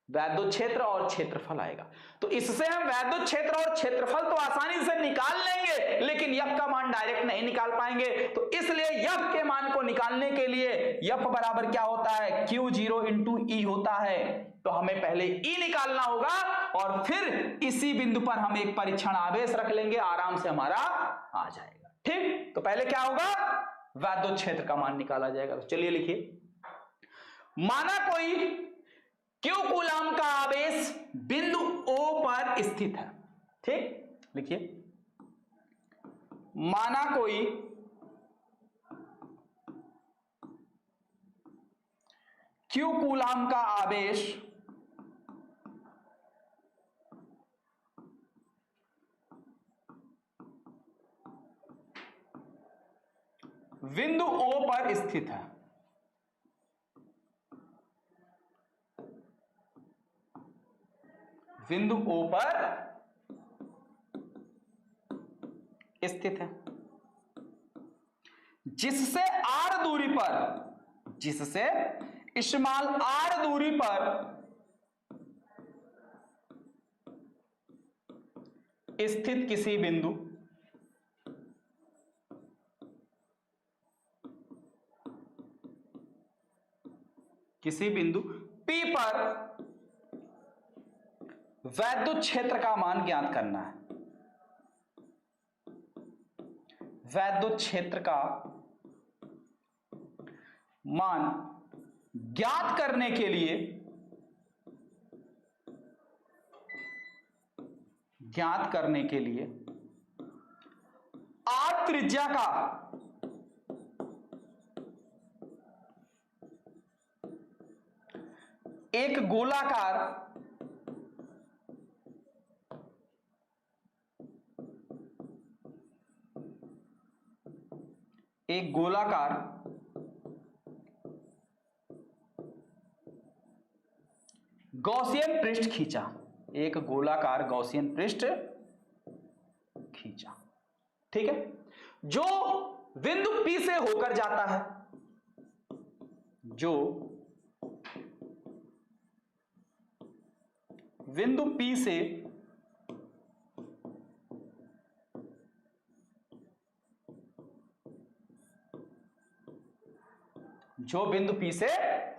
वैद्युत क्षेत्र और क्षेत्रफल आएगा। तो इससे हम वैद्युत क्षेत्र और क्षेत्रफल तो आसानी से निकाल लेंगे, लेकिन F का मान डायरेक्ट नहीं निकाल पाएंगे। तो इसलिए F के मान को निकालने के लिए F बराबर क्या होता है, Q0 इंटू E होता है। तो हमें पहले E निकालना होगा और फिर इसी बिंदु पर हम एक परीक्षण आवेश रख लेंगे, आराम से हमारा आ जाएगा। ठीक, तो पहले क्या होगा, वैद्युत क्षेत्र का मान निकाला जाएगा। तो चलिए लिखिए, माना कोई क्यू कूलाम का आवेश बिंदु O पर स्थित है। ठीक, लिखिए, माना कोई क्यू कूलाम का आवेश बिंदु O पर स्थित है। बिंदु O पर स्थित है, जिससे R दूरी पर, जिससे स्मॉल r दूरी पर स्थित किसी बिंदु P पर वैद्युत क्षेत्र का मान ज्ञात करना है। वैद्युत क्षेत्र का मान ज्ञात करने के लिए r त्रिज्या का एक गोलाकार गॉसियन पृष्ठ खींचा, एक गोलाकार गॉसियन पृष्ठ खींचा। ठीक है, जो बिंदु P से होकर जाता है, जो बिंदु P से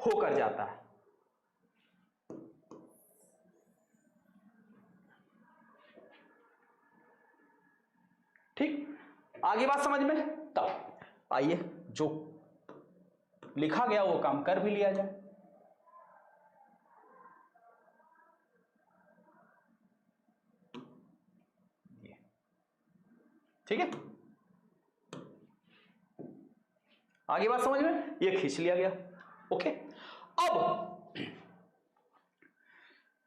होकर जाता है। ठीक, आगे बात समझ में? तब आइए जो लिखा गया वो काम कर भी लिया जाए। ठीक है, आगे बात समझ में? ये खींच लिया गया। ओके, अब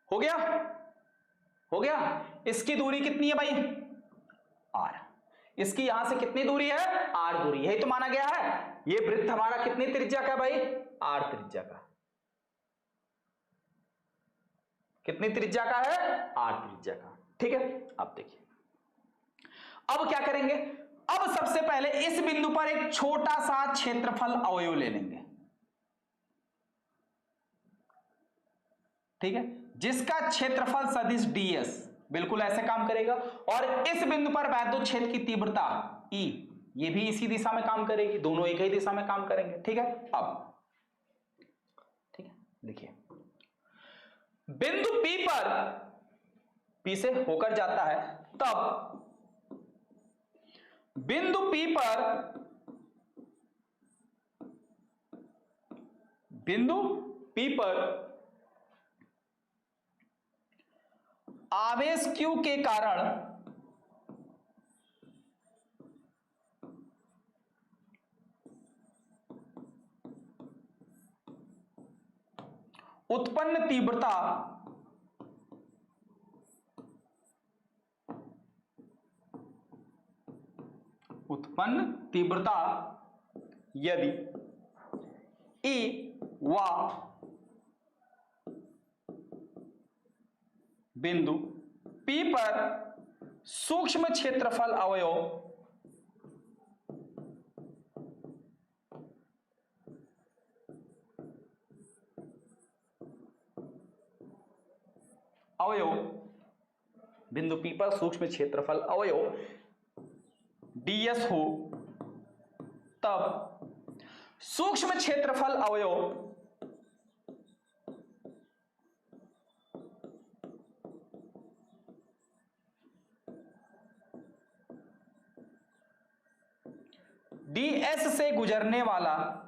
हो गया। इसकी दूरी कितनी है भाई, r। इसकी यहां से कितनी दूरी है, r दूरी, यही तो माना गया है। ये वृत्त हमारा कितनी त्रिज्या का भाई, r त्रिज्या का। कितनी त्रिज्या का है, r त्रिज्या का। ठीक है, अब देखिए अब क्या करेंगे, अब सबसे पहले इस बिंदु पर एक छोटा सा क्षेत्रफल अवयव ले लेंगे, ठीक है, जिसका क्षेत्रफल सदिश ds बिल्कुल ऐसे काम करेगा, और इस बिंदु पर वैद्युत क्षेत्र की तीव्रता E ये भी इसी दिशा में काम करेगी, दोनों एक ही दिशा में काम करेंगे, ठीक है। अब ठीक है, देखिए बिंदु P पर P से होकर जाता है, तब बिंदु P पर आवेश Q के कारण उत्पन्न तीव्रता यदि E व बिंदु P पर सूक्ष्म क्षेत्रफल अवयव बिंदु P पर सूक्ष्म क्षेत्रफल अवयव ds हो, तब सूक्ष्म क्षेत्रफल अवयव ds से गुजरने वाला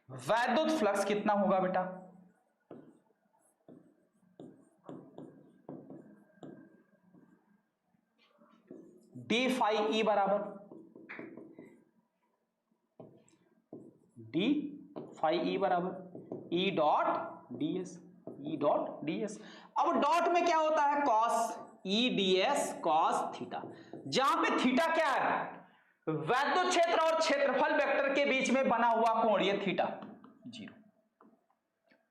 वैद्युत फ्लक्स कितना होगा बेटा, डी फाई ई बराबर ई डॉट ds। अब डॉट में क्या होता है, कॉस ई ds कॉस थीटा, जहां पे थीटा क्या है, वैद्युत क्षेत्र और क्षेत्रफल वेक्टर के बीच में बना हुआ कोण, ये थीटा 0,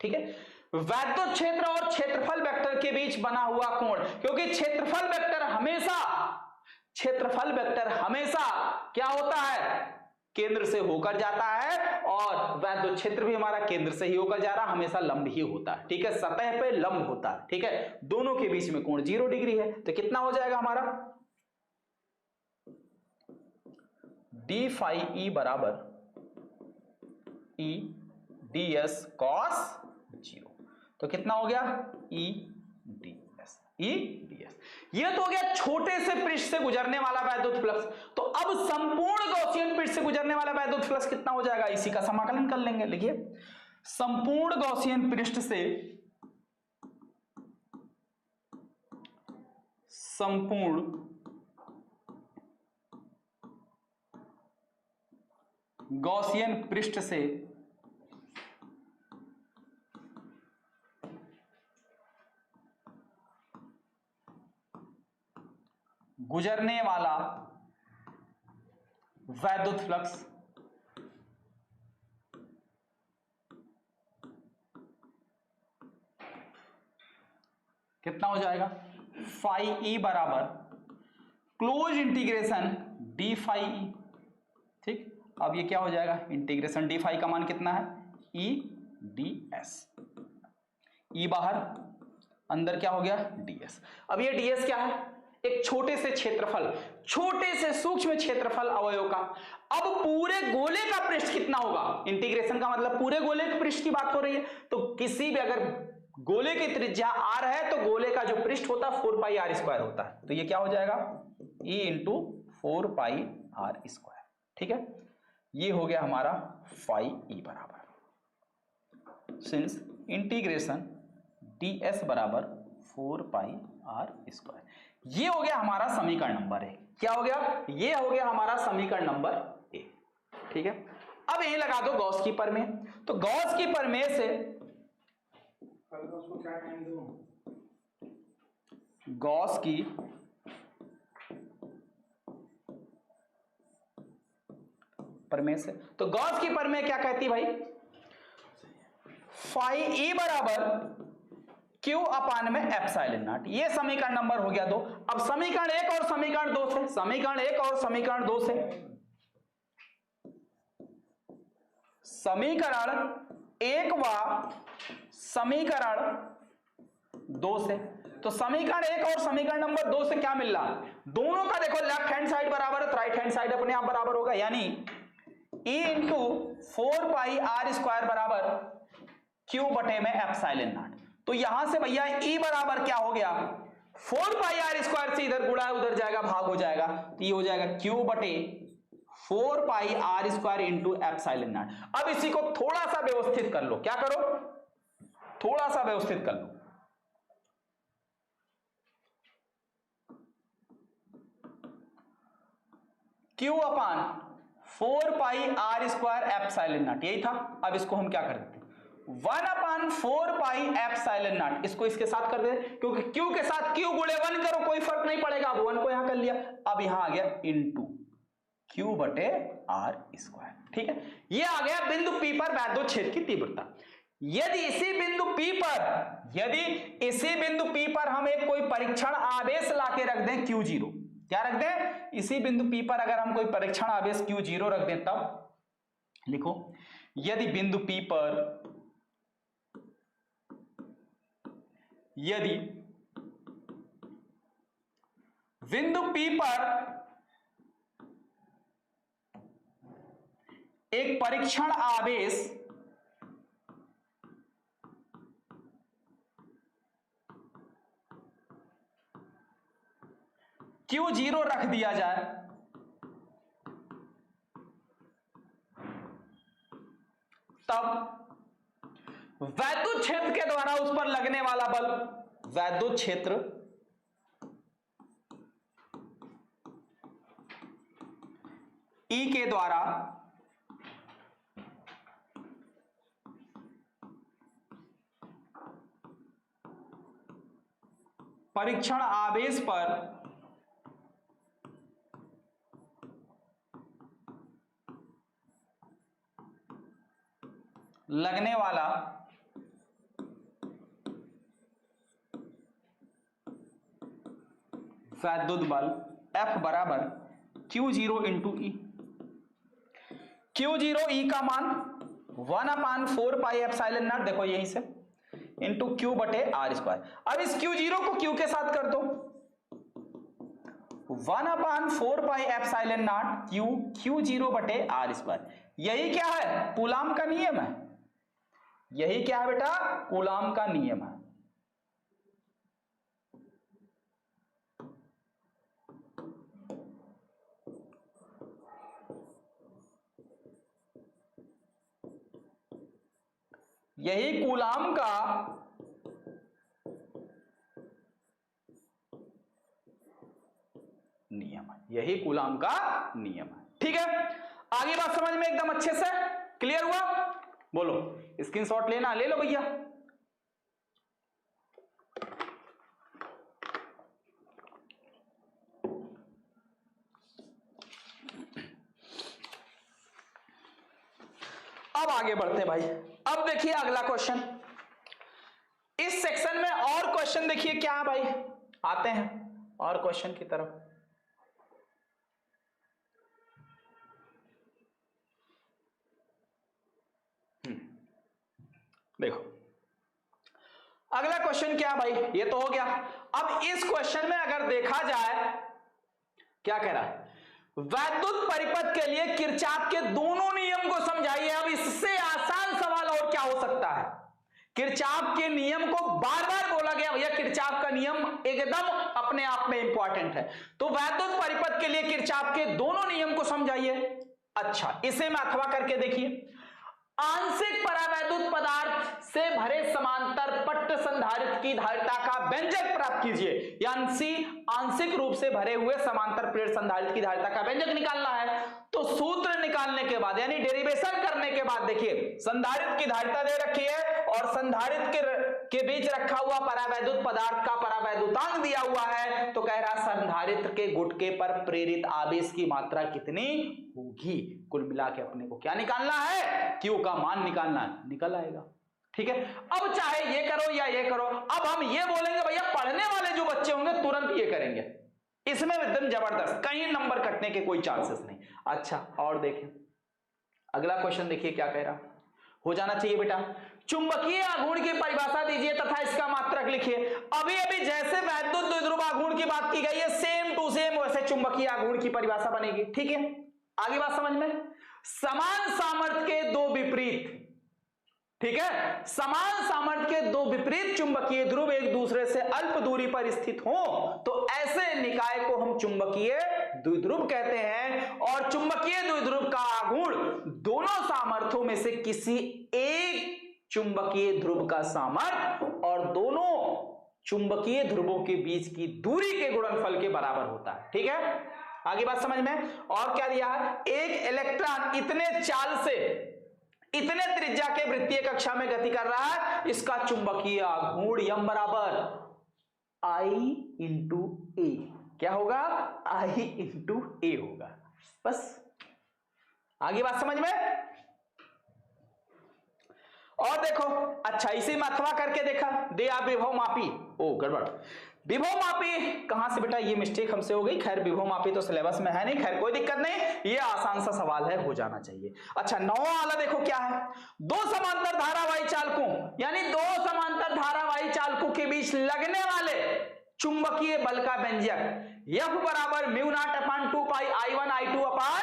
ठीक है। वैद्युत क्षेत्र और क्षेत्रफल वेक्टर के बीच बना हुआ कोण, क्योंकि क्षेत्रफल वेक्टर हमेशा क्या होता है, केंद्र से होकर जाता है, और वैद्युत क्षेत्र भी हमारा केंद्र से ही होकर जा रहा, हमेशा लंब ही होता है, ठीक है, सतह पे लंब होता है, ठीक है, दोनों के बीच में कोण 0 डिग्री है, तो कितना हो जाएगा हमारा, डी फाई ई बराबर ई ds cos 0, तो कितना हो गया, ई ds। ये तो हो गया छोटे से पृष्ठ से गुजरने वाला वैद्युत फ्लक्स। तो अब संपूर्ण गॉसियन पृष्ठ से गुजरने वाला वैद्युत फ्लक्स कितना हो जाएगा, इसी का समाकलन कर लेंगे। लिखिए, संपूर्ण गॉसियन पृष्ठ से गुजरने वाला वैद्युत फ्लक्स कितना हो जाएगा, फाई ई बराबर close integration D phi E, ठीक। अब ये क्या हो जाएगा, इंटीग्रेशन डी फाई का मान कितना है, ई डी एस, ई बाहर, अंदर क्या हो गया, डी एस। अब ये डी एस क्या है, एक छोटे से क्षेत्रफल, छोटे से सूक्ष्म क्षेत्रफल अवयव का। अब पूरे गोले का पृष्ठ कितना होगा, इंटीग्रेशन का मतलब पूरे गोले के पृष्ठ की बात हो रही है, तो किसी भी अगर गोले की त्रिज्या r है तो गोले का जो पृष्ठ होता है 4 पाई r स्क्वायर होता है, तो ये क्या हो जाएगा, e इंटू 4 पाई r स्क्वायर, ठीक है। ये हो गया हमारा फाई ई बराबर, सिंस इंटीग्रेशन ds बराबर 4 पाई r स्क्वायर। ये हो गया हमारा समीकरण नंबर ए। क्या हो गया, ये हो गया हमारा समीकरण नंबर ए, ठीक है। अब ये लगा दो गॉस की प्रमेय। तो गॉस की प्रमेय से उसको क्या टाइम दूं? गॉस की प्रमेय से, तो गॉस की प्रमेय क्या कहती है भाई, फाई ई बराबर क्यू अपान में एप्सिलॉन नॉट। ये समीकरण नंबर हो गया 2। अब समीकरण 1 और समीकरण 2 से, समीकरण 1 और समीकरण 2 से, समीकरण 1 व समीकरण 2 से, तो समीकरण 1 और समीकरण नंबर 2 से क्या मिल रहा, दोनों का देखो लेफ्ट हैंड साइड बराबर है तो राइट हैंड साइड अपने आप बराबर होगा, यानी E into 4 pi are square बराबर क्यू बटे में एप्सिलॉन नॉट। तो यहां से भैया E बराबर क्या हो गया, 4 पाई आर स्क्वायर से इधर गुणा उधर जाएगा, भाग हो जाएगा, तो ये हो जाएगा क्यू बटे 4 pi are square into epsilon nought. अब इसी को थोड़ा सा व्यवस्थित कर लो, क्या करो, थोड़ा सा व्यवस्थित कर लो। Q upon 4 pi are square epsilon nought, यही था। अब इसको हम क्या कर देते, 1 अपान 4 पाई एप्सिलॉन नॉट, इसको इसके साथ कर दे, क्योंकि क्यू के साथ क्यू गुणे 1 करो कोई फर्क नहीं पड़ेगा। अब 1 को यहां कर लिया, अब यहां आ गया इनटू क्यू बटे आर स्क्वायर। ठीक है, ये आ गया बिंदु P पर वैद्युत क्षेत्र की तीव्रता। यदि इसी बिंदु P पर हम एक कोई परीक्षण आवेश लाके रख दें Q0, क्या रख दें, इसी बिंदु P पर अगर हम कोई परीक्षण आवेश Q0 रख दें, तब लिखो यदि बिंदु P पर एक परीक्षण आवेश Q0 रख दिया जाए, तब वैद्युत क्षेत्र के द्वारा उस पर लगने वाला बल, वैद्युत क्षेत्र E के द्वारा परीक्षण आवेश पर लगने वाला वैद्युत बल F बराबर Q0 इंटू ई। Q0 E का मान 1 अपान 4 पाई एप्सिलॉन नॉट, देखो यहीं से, इंटू क्यू बटे आर स्क्वायर। अब इस Q0 को Q के साथ कर दो, 1 अपान 4 पाई एप्सिलॉन नॉट Q0 बटे आर स्क्वायर। यही क्या है, कूलाम का नियम है। यही क्या है बेटा, कूलाम का नियम है। यही कूलाम का नियम है, यही कूलाम का नियम है। ठीक है, आगे बात समझ में एकदम अच्छे से क्लियर हुआ, बोलो स्क्रीनशॉट लेना, ले लो भैया। अब आगे बढ़ते भाई। अब देखिए अगला क्वेश्चन, इस सेक्शन में और क्वेश्चन देखिए क्या है भाई, आते हैं और क्वेश्चन की तरफ। देखो अगला क्वेश्चन क्या भाई, ये तो हो गया। अब इस क्वेश्चन में अगर देखा जाए, क्या कह रहा है, वैद्युत परिपथ के लिए किरचॉफ के दोनों नियम को समझाइए। अब इससे आसान सवाल और क्या हो सकता है, किरचॉफ के नियम को बार बार बोला गया भैया, किरचॉफ का नियम एकदम अपने आप में इंपॉर्टेंट है। तो वैद्युत परिपथ के लिए किरचॉफ के दोनों नियम को समझाइए। अच्छा, इसे मैं अथवा करके देखिए, आंशिक परावैद्युत पदार्थ से भरे समांतर पट्ट संधारित्र की धारिता का व्यंजक प्राप्त कीजिए। यानी आंशिक रूप से भरे हुए समांतर प्लेट संधारित्र की धारिता का व्यंजक निकालना है। तो सूत्र निकालने के बाद यानी डेरिवेशन करने के बाद देखिए, संधारित्र की धारिता दे रखी है और संधारित्र के बीच रखा हुआ परावैद्युत पदार्थ का परावैद्युतांक दिया हुआ है। तो कह रहा संधारित्र के गुटके पर प्रेरित आवेश की मात्रा कितनी होगी। कुल मिला के अपने को क्या निकालना है, क्यू का मान निकालना है, निकल आएगा। ठीक है। अब चाहे ये करो या ये करो, अब हम ये बोलेंगे भैया पढ़ने वाले जो बच्चे होंगे तुरंत ये करेंगे, इसमें एकदम जबरदस्त, कहीं नंबर कटने के कोई चांसेस नहीं। अच्छा और देखें अगला क्वेश्चन, देखिए क्या कह रहा, हो जाना चाहिए बेटा। चुंबकीय आघूर्ण की परिभाषा दीजिए तथा इसका मात्रक लिखिए। अभी अभी जैसे वैद्युत द्विध्रुव आघूर्ण की बात की गई है सेम टू सेम वैसे चुंबकीय आघूर्ण की परिभाषा बनेगी, ठीक है। आगे बात समझ में, समान सामर्थ्य के दो विपरीत, ठीक है, समान सामर्थ्य के दो विपरीत चुंबकीय ध्रुव एक दूसरे से अल्प दूरी पर स्थित हो तो ऐसे निकाय को हम चुंबकीय द्विध्रुव कहते हैं। और चुंबकीय द्विध्रुव का आघूर्ण दोनों सामर्थ्यों में से किसी एक चुंबकीय ध्रुव का सामर्थ्य और दोनों चुंबकीय ध्रुवों के बीच की दूरी के गुणनफल के बराबर होता है, ठीक है। आगे बात समझ में, और क्या दिया है, एक इलेक्ट्रॉन इतने चाल से इतने त्रिज्या के वृत्तीय कक्षा में गति कर रहा है, इसका चुंबकीय आघूर्ण यम बराबर I इंटू ए, क्या होगा, I इंटू ए होगा। बस आगे बात समझ में। और देखो अच्छा इसी में अथवा करके देखा, दिया विभव मापी, ओ गड़बड़, विभव मापी कहां से बेटा, ये मिस्टेक हमसे हो गई। खैर विभव मापी तो सिलेबस में है नहीं, खैर कोई दिक्कत नहीं, ये आसान सा सवाल है, हो जाना चाहिए। अच्छा 9वां वाला देखो क्या है, दो समांतर धारावाही चालकों यानी दो समांतर धारावाही चालकों के बीच लगने वाले चुंबकीय बल का व्यंजक F बराबर म्यू नॉट अपान 2 पाई I1 I2 अपान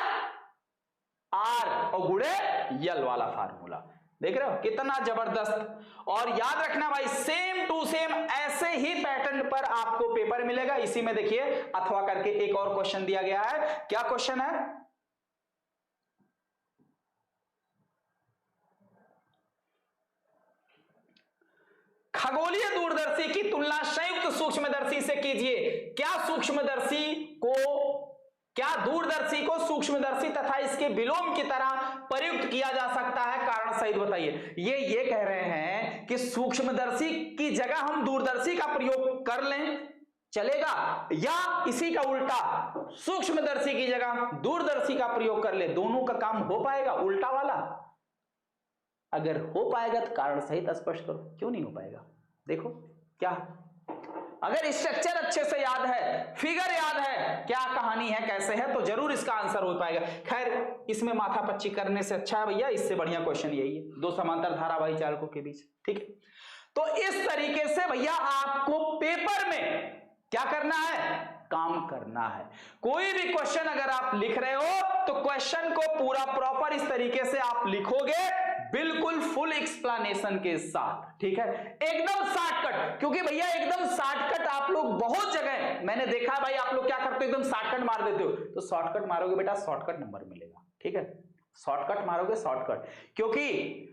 R और गुणे यल वाला फार्मूला, देख रहे हो कितना जबरदस्त। और याद रखना भाई सेम टू सेम ऐसे ही पैटर्न पर आपको पेपर मिलेगा। इसी में देखिए अथवा करके एक और क्वेश्चन दिया गया है, क्या क्वेश्चन है, खगोलीय दूरदर्शी की तुलना संयुक्त सूक्ष्मदर्शी से कीजिए। क्या दूरदर्शी को सूक्ष्मदर्शी तथा इसके विलोम की तरह प्रयुक्त किया जा सकता है, कारण सहित बताइए। ये कह रहे हैं कि सूक्ष्मदर्शी की जगह हम दूरदर्शी का प्रयोग कर लें चलेगा, या इसी का उल्टा सूक्ष्मदर्शी की जगह दूरदर्शी का प्रयोग कर ले, दोनों का काम हो पाएगा उल्टा वाला। अगर हो पाएगा तो कारण सहित स्पष्ट करो, क्यों नहीं हो पाएगा। देखो क्या, अगर स्ट्रक्चर अच्छे से याद है, फिगर याद है, क्या कहानी है कैसे है, तो जरूर इसका आंसर हो पाएगा। खैर इसमें माथापच्ची करने से अच्छा है भैया, इससे बढ़िया क्वेश्चन यही है, दो समांतर धारावाही चालकों के बीच, ठीक है। तो इस तरीके से भैया आपको पेपर में क्या करना है, काम करना है। कोई भी क्वेश्चन अगर आप लिख रहे हो तो क्वेश्चन को पूरा प्रॉपर इस तरीके से आप लिखोगे, बिल्कुल फुल एक्सप्लेनेशन के साथ, ठीक है, एकदम शॉर्टकट। क्योंकि भैया एकदम शॉर्टकट आप लोग बहुत जगह मैंने देखा भाई, आप लोग क्या करते हो एकदम शॉर्टकट मार देते हो, तो शॉर्टकट मारोगे बेटा शॉर्टकट नंबर मिलेगा, ठीक है, शॉर्टकट मारोगे शॉर्टकट। क्योंकि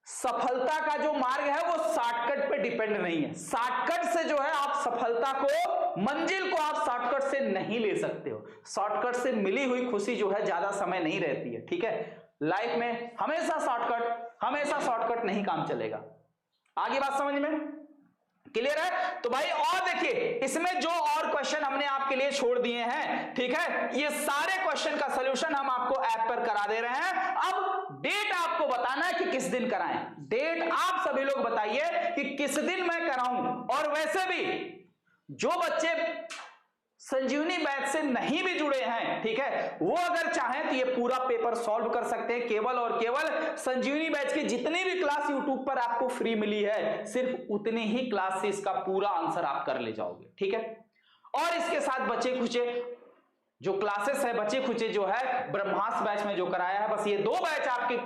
सफलता का जो मार्ग है वो शॉर्टकट पे डिपेंड नहीं है, शॉर्टकट से जो है आप सफलता को, मंजिल को आप शॉर्टकट से नहीं ले सकते हो। शॉर्टकट से मिली हुई खुशी जो है ज्यादा समय नहीं रहती है, ठीक है, लाइफ में हमेशा शॉर्टकट नहीं काम चलेगा। आगे बात समझ में क्लियर है। तो भाई और देखिए इसमें जो और क्वेश्चन हमने आपके लिए छोड़ दिए हैं, ठीक है, ये सारे क्वेश्चन का सलूशन हम आपको ऐप पर करा दे रहे हैं। अब डेट आपको बताना है कि किस दिन कराएं, डेट आप सभी लोग बताइए कि किस दिन मैं कराऊं। और वैसे भी जो बच्चे संजीवनी बैच से नहीं भी जुड़े हैं, ठीक है, वो अगर चाहें तो ये पूरा पेपर सॉल्व कर सकते हैं। केवल और केवल संजीवनी बैच की जितनी भी क्लास यूट्यूब पर आपको फ्री मिली है, सिर्फ उतनी ही क्लास से इसका पूरा आंसर आप कर ले जाओगे, ठीक है। और इसके साथ बचे खुचे जो क्लासेस है, बचे खुचे जो है ब्रह्मास्त्र बैच में जो कराया है, बस ये 2 बैच आपके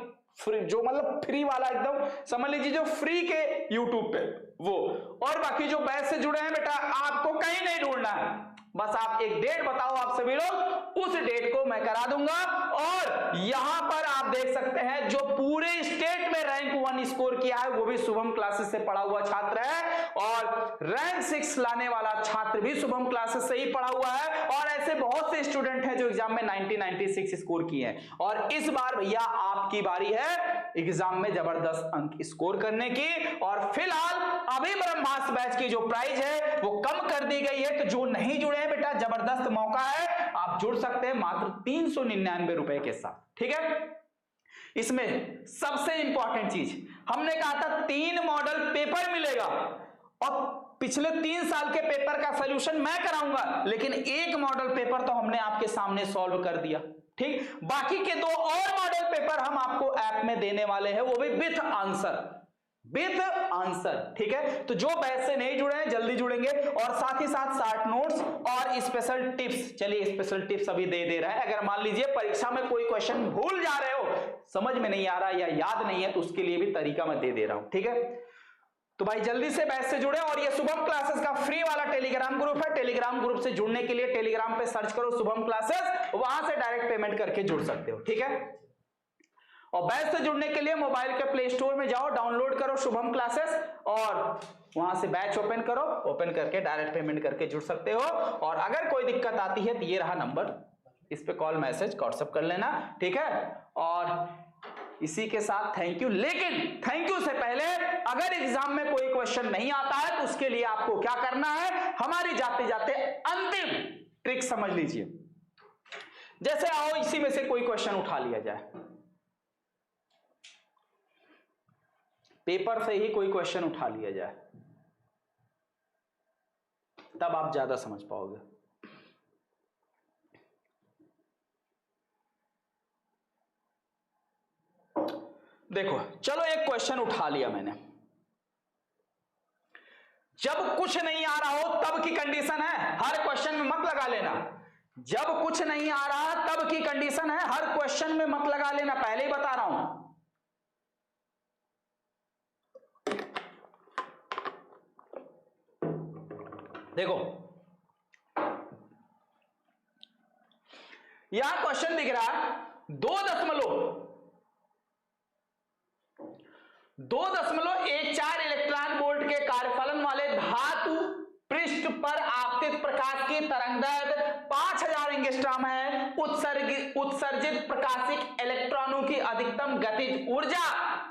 फ्री, जो मतलब फ्री वाला एकदम समझ लीजिए जो फ्री के यूट्यूब पे वो, और बाकी जो बैच से जुड़े हैं बेटा आपको कहीं नहीं ढूंढना है, बस आप एक डेट बताओ आप सभी लोग, उस डेट को मैं करा दूंगा। और यहां पर आप देख सकते हैं जो पूरे स्टेट में रैंक 1 स्कोर किया है वो भी शुभम क्लासेस से पढ़ा हुआ छात्र है, और रैंक 6 लाने वाला छात्र भी शुभम क्लासेस से ही पढ़ा हुआ है। और ऐसे बहुत से स्टूडेंट हैं जो एग्जाम में 96 स्कोर किए हैं। और इस बार भैया आपकी बारी है एग्जाम में जबरदस्त अंक स्कोर करने की। और फिलहाल अभी ब्रह्मास्त्र बैच की जो प्राइस है वो कम कर दी गई है, तो जो नहीं जुड़े हैं बेटा जबरदस्त मौका है, आप जुड़ सकते हैं मात्र 399 रुपए के साथ, ठीक है। इसमें सबसे इंपॉर्टेंट चीज हमने कहा था 3 मॉडल पेपर मिलेगा और पिछले 3 साल के पेपर का सॉल्यूशन मैं कराऊंगा, लेकिन एक मॉडल पेपर तो हमने आपके सामने सॉल्व कर दिया। ठीक, बाकी के 2 और मॉडल पेपर हम आपको ऐप में देने वाले हैं, वो भी विथ आंसर। ठीक है, तो जो बैच से नहीं जुड़े हैं जल्दी जुड़ेंगे, और साथ ही साथ शार्ट नोट्स और स्पेशल टिप्स। चलिए स्पेशल टिप्स अभी दे रहा है। अगर मान लीजिए परीक्षा में कोई क्वेश्चन भूल जा रहे हो, समझ में नहीं आ रहा या याद नहीं है, तो उसके लिए भी तरीका मैं दे रहा हूं। ठीक है, तो भाई जल्दी से बैच से जुड़े। और ये शुभम क्लासेस का फ्री वाला टेलीग्राम ग्रुप है। टेलीग्राम ग्रुप से जुड़ने के लिए टेलीग्राम पे सर्च करो शुभम क्लासेस, वहां से डायरेक्ट पेमेंट करके जुड़ सकते हो। ठीक है, और बैच से जुड़ने के लिए मोबाइल के प्ले स्टोर में जाओ, डाउनलोड करो शुभम क्लासेस और वहां से बैच ओपन करो, ओपन करके डायरेक्ट पेमेंट करके जुड़ सकते हो। और अगर कोई दिक्कत आती है तो ये रहा नंबर, इस पे कॉल मैसेज व्हाट्सएप कर लेना। ठीक है, और इसी के साथ थैंक यू। लेकिन थैंक यू से पहले अगर एग्जाम में कोई क्वेश्चन नहीं आता है तो उसके लिए आपको क्या करना है, हमारी जाते जाते अंतिम ट्रिक समझ लीजिए। जैसे आओ इसी में से कोई क्वेश्चन उठा लिया जाए, पेपर से ही कोई क्वेश्चन उठा लिया जाए, तब आप ज्यादा समझ पाओगे। देखो चलो एक क्वेश्चन उठा लिया मैंने, जब कुछ नहीं आ रहा हो तब की कंडीशन है, हर क्वेश्चन में मत लगा लेना। जब कुछ नहीं आ रहा तब की कंडीशन है, हर क्वेश्चन में मत लगा लेना, पहले ही बता रहा हूं। देखो यहां क्वेश्चन दिख रहा है 2.14 इलेक्ट्रॉन वोल्ट के कार्यफलन वाले धातु पृष्ठ पर आपतित प्रकाश की तरंगदैर्घ्य 5000 एंगस्ट्रॉम है। उत्सर्जित प्रकाशिक इलेक्ट्रॉनों की अधिकतम गतिज ऊर्जा,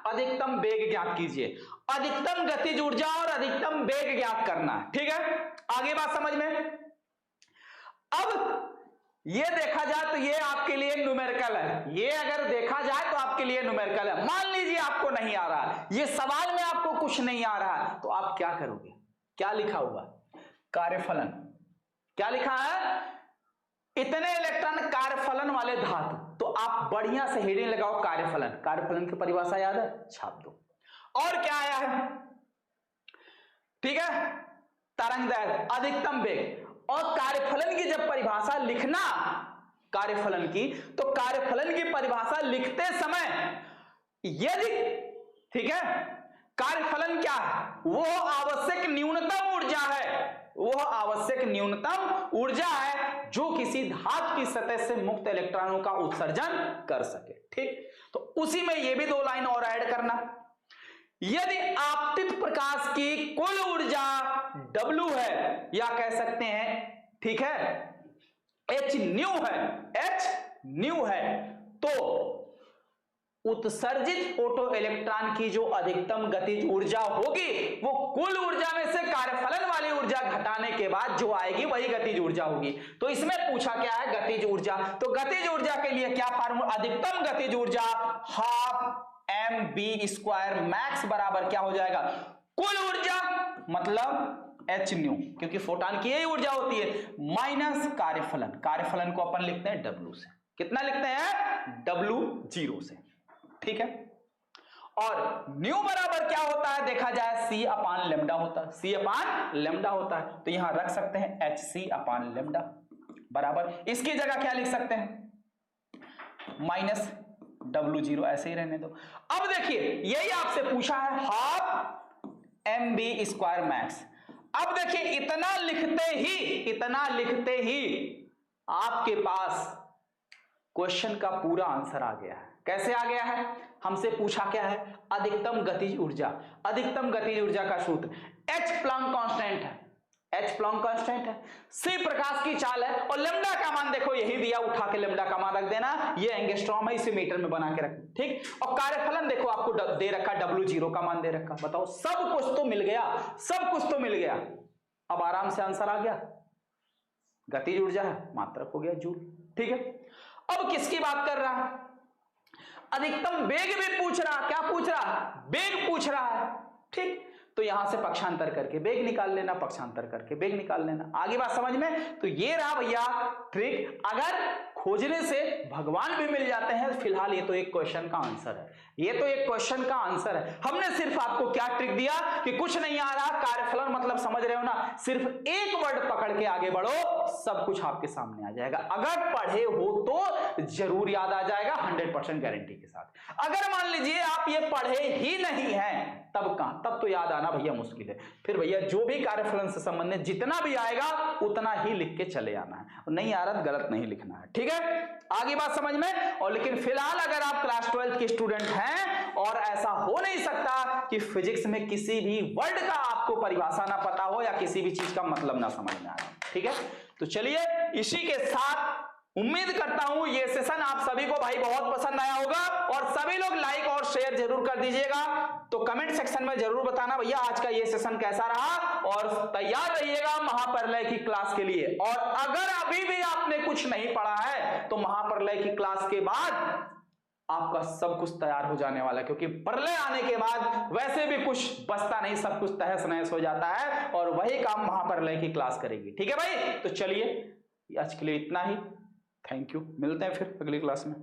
अधिकतम वेग ज्ञात कीजिए। अधिकतम गतिज ऊर्जा और अधिकतम वेग ज्ञात करना है। ठीक है, आगे बात समझ में। अब ये देखा जाए तो ये आपके लिए न्यूमेरिकल है, ये अगर देखा जाए तो आपके लिए न्यूमेरिकल है। मान लीजिए आपको नहीं आ रहा है, ये सवाल में आपको कुछ नहीं आ रहा है, तो आप क्या करोगे? क्या लिखा हुआ? कार्यफलन। क्या लिखा है? इतने इलेक्ट्रॉन कार्यफलन वाले धातु। तो आप बढ़िया से हेडिंग लगाओ कार्यफलन। कार्यफलन की परिभाषा याद है? छाप दो। और क्या आया है? ठीक है, तरंगदैर्घ्य, अधिकतम वेग। और कार्यफलन की जब परिभाषा लिखना कार्यफलन की, तो कार्यफलन की परिभाषा लिखते समय यदि, ठीक है, कार्यफलन क्या है? वो आवश्यक न्यूनतम ऊर्जा है, वह आवश्यक न्यूनतम ऊर्जा है जो किसी धातु की सतह से मुक्त इलेक्ट्रॉनों का उत्सर्जन कर सके। ठीक, तो उसी में ये भी 2 लाइन और ऐड करना। यदि आपतित प्रकाश की कुल ऊर्जा W है, या कह सकते हैं, ठीक है, H न्यू है, तो उत्सर्जित फोटो इलेक्ट्रॉन की जो अधिकतम गतिज ऊर्जा होगी वो कुल ऊर्जा में से कार्यफलन वाली ऊर्जा घटाने के बाद जो आएगी वही गतिज ऊर्जा होगी। तो इसमें पूछा क्या है? गतिज ऊर्जा। तो गतिज ऊर्जा के लिए क्या फार्मूला? अधिकतम गतिज ऊर्जा ½ mv² मैक्स बराबर क्या हो जाएगा? कुल ऊर्जा मतलब H न्यू, क्योंकि फोटॉन की यही ऊर्जा होती है, माइनस कार्यफलन। कार्यफलन को अपन लिखते हैं W से। कितना लिखते हैं? W0 से। ठीक है, और न्यू बराबर क्या होता है देखा जाए? C/λ होता है। C/λ होता है, तो यहां रख सकते हैं HC/λ बराबर, इसकी जगह क्या लिख सकते हैं? माइनस W0, ऐसे ही रहने दो। अब देखिए यही आपसे पूछा है ½ mv² मैक्स। अब देखिए इतना लिखते ही आपके पास क्वेश्चन का पूरा आंसर आ गया है। कैसे आ गया है? हमसे पूछा क्या है? अधिकतम गतिज ऊर्जा। अधिकतम गतिज ऊर्जा का सूत्र H प्लैंक कांस्टेंट है, C प्रकाश की चाल है, और लैम्डा का मान देखो यही दिया, उठा के लैम्डा का मान रख देना, ये एंगस्ट्रॉम है, इसे मीटर में बना के रखना। ठीक, और कार्यफलन देखो आपको दे रखा, W0 का मान दे रखा। बताओ, सब कुछ तो मिल गया। अब आराम से आंसर आ गया। गतिज ऊर्जा है, मात्रक हो गया जूल। ठीक है, अब किसकी बात कर रहा है? अधिकतम वेग भी पूछ रहा, क्या पूछ रहा, वेग पूछ रहा है। ठीक, तो यहां से पक्षांतर करके वेग निकाल लेना, पक्षांतर करके वेग निकाल लेना। आगे बात समझ में? तो ये रहा भैया ट्रिक। अगर खोजने से भगवान भी मिल जाते हैं, फिलहाल ये तो एक क्वेश्चन का आंसर है, ये तो एक क्वेश्चन का आंसर है। हमने सिर्फ आपको क्या ट्रिक दिया कि कुछ नहीं आ रहा, कार्यफलन मतलब समझ रहे हो ना, सिर्फ एक वर्ड पकड़ के आगे बढ़ो, सब कुछ आपके सामने आ जाएगा। अगर पढ़े हो तो जरूर याद आ जाएगा, 100% गारंटी के साथ। अगर मान लीजिए आप ये पढ़े ही नहीं है, तब कहां, तब तो याद आना भैया मुश्किल है। फिर भैया जो भी कार्यफलन से संबंधित जितना भी आएगा उतना ही लिख के चले आना है, और नहीं आ रहा तो गलत नहीं लिखना है। ठीक है, आगे बात समझ में? और लेकिन फिलहाल अगर आप क्लास 12 के स्टूडेंट हैं और ऐसा हो नहीं सकता कि फिजिक्स में किसी भी वर्ड का आपको परिभाषा ना पता हो या किसी भी चीज का मतलब ना समझ में आए। ठीक है, तो चलिए इसी के साथ उम्मीद करता हूं ये सेशन आप सभी को भाई बहुत पसंद आया होगा, और सभी लोग लाइक और शेयर जरूर कर दीजिएगा। तो कमेंट सेक्शन में जरूर बताना भैया आज का ये सेशन कैसा रहा, और तैयार रहिएगा महाप्रलय की क्लास के लिए। और अगर अभी भी आपने कुछ नहीं पढ़ा है तो महाप्रलय की क्लास के बाद आपका सब कुछ तैयार हो जाने वाला है, क्योंकि प्रलय आने के बाद वैसे भी कुछ बचता नहीं, सब कुछ तहस नहस हो जाता है, और वही काम महाप्रलय की क्लास करेगी। ठीक है भाई, तो चलिए आज के लिए इतना ही। थैंक यू, मिलते हैं फिर अगली क्लास में।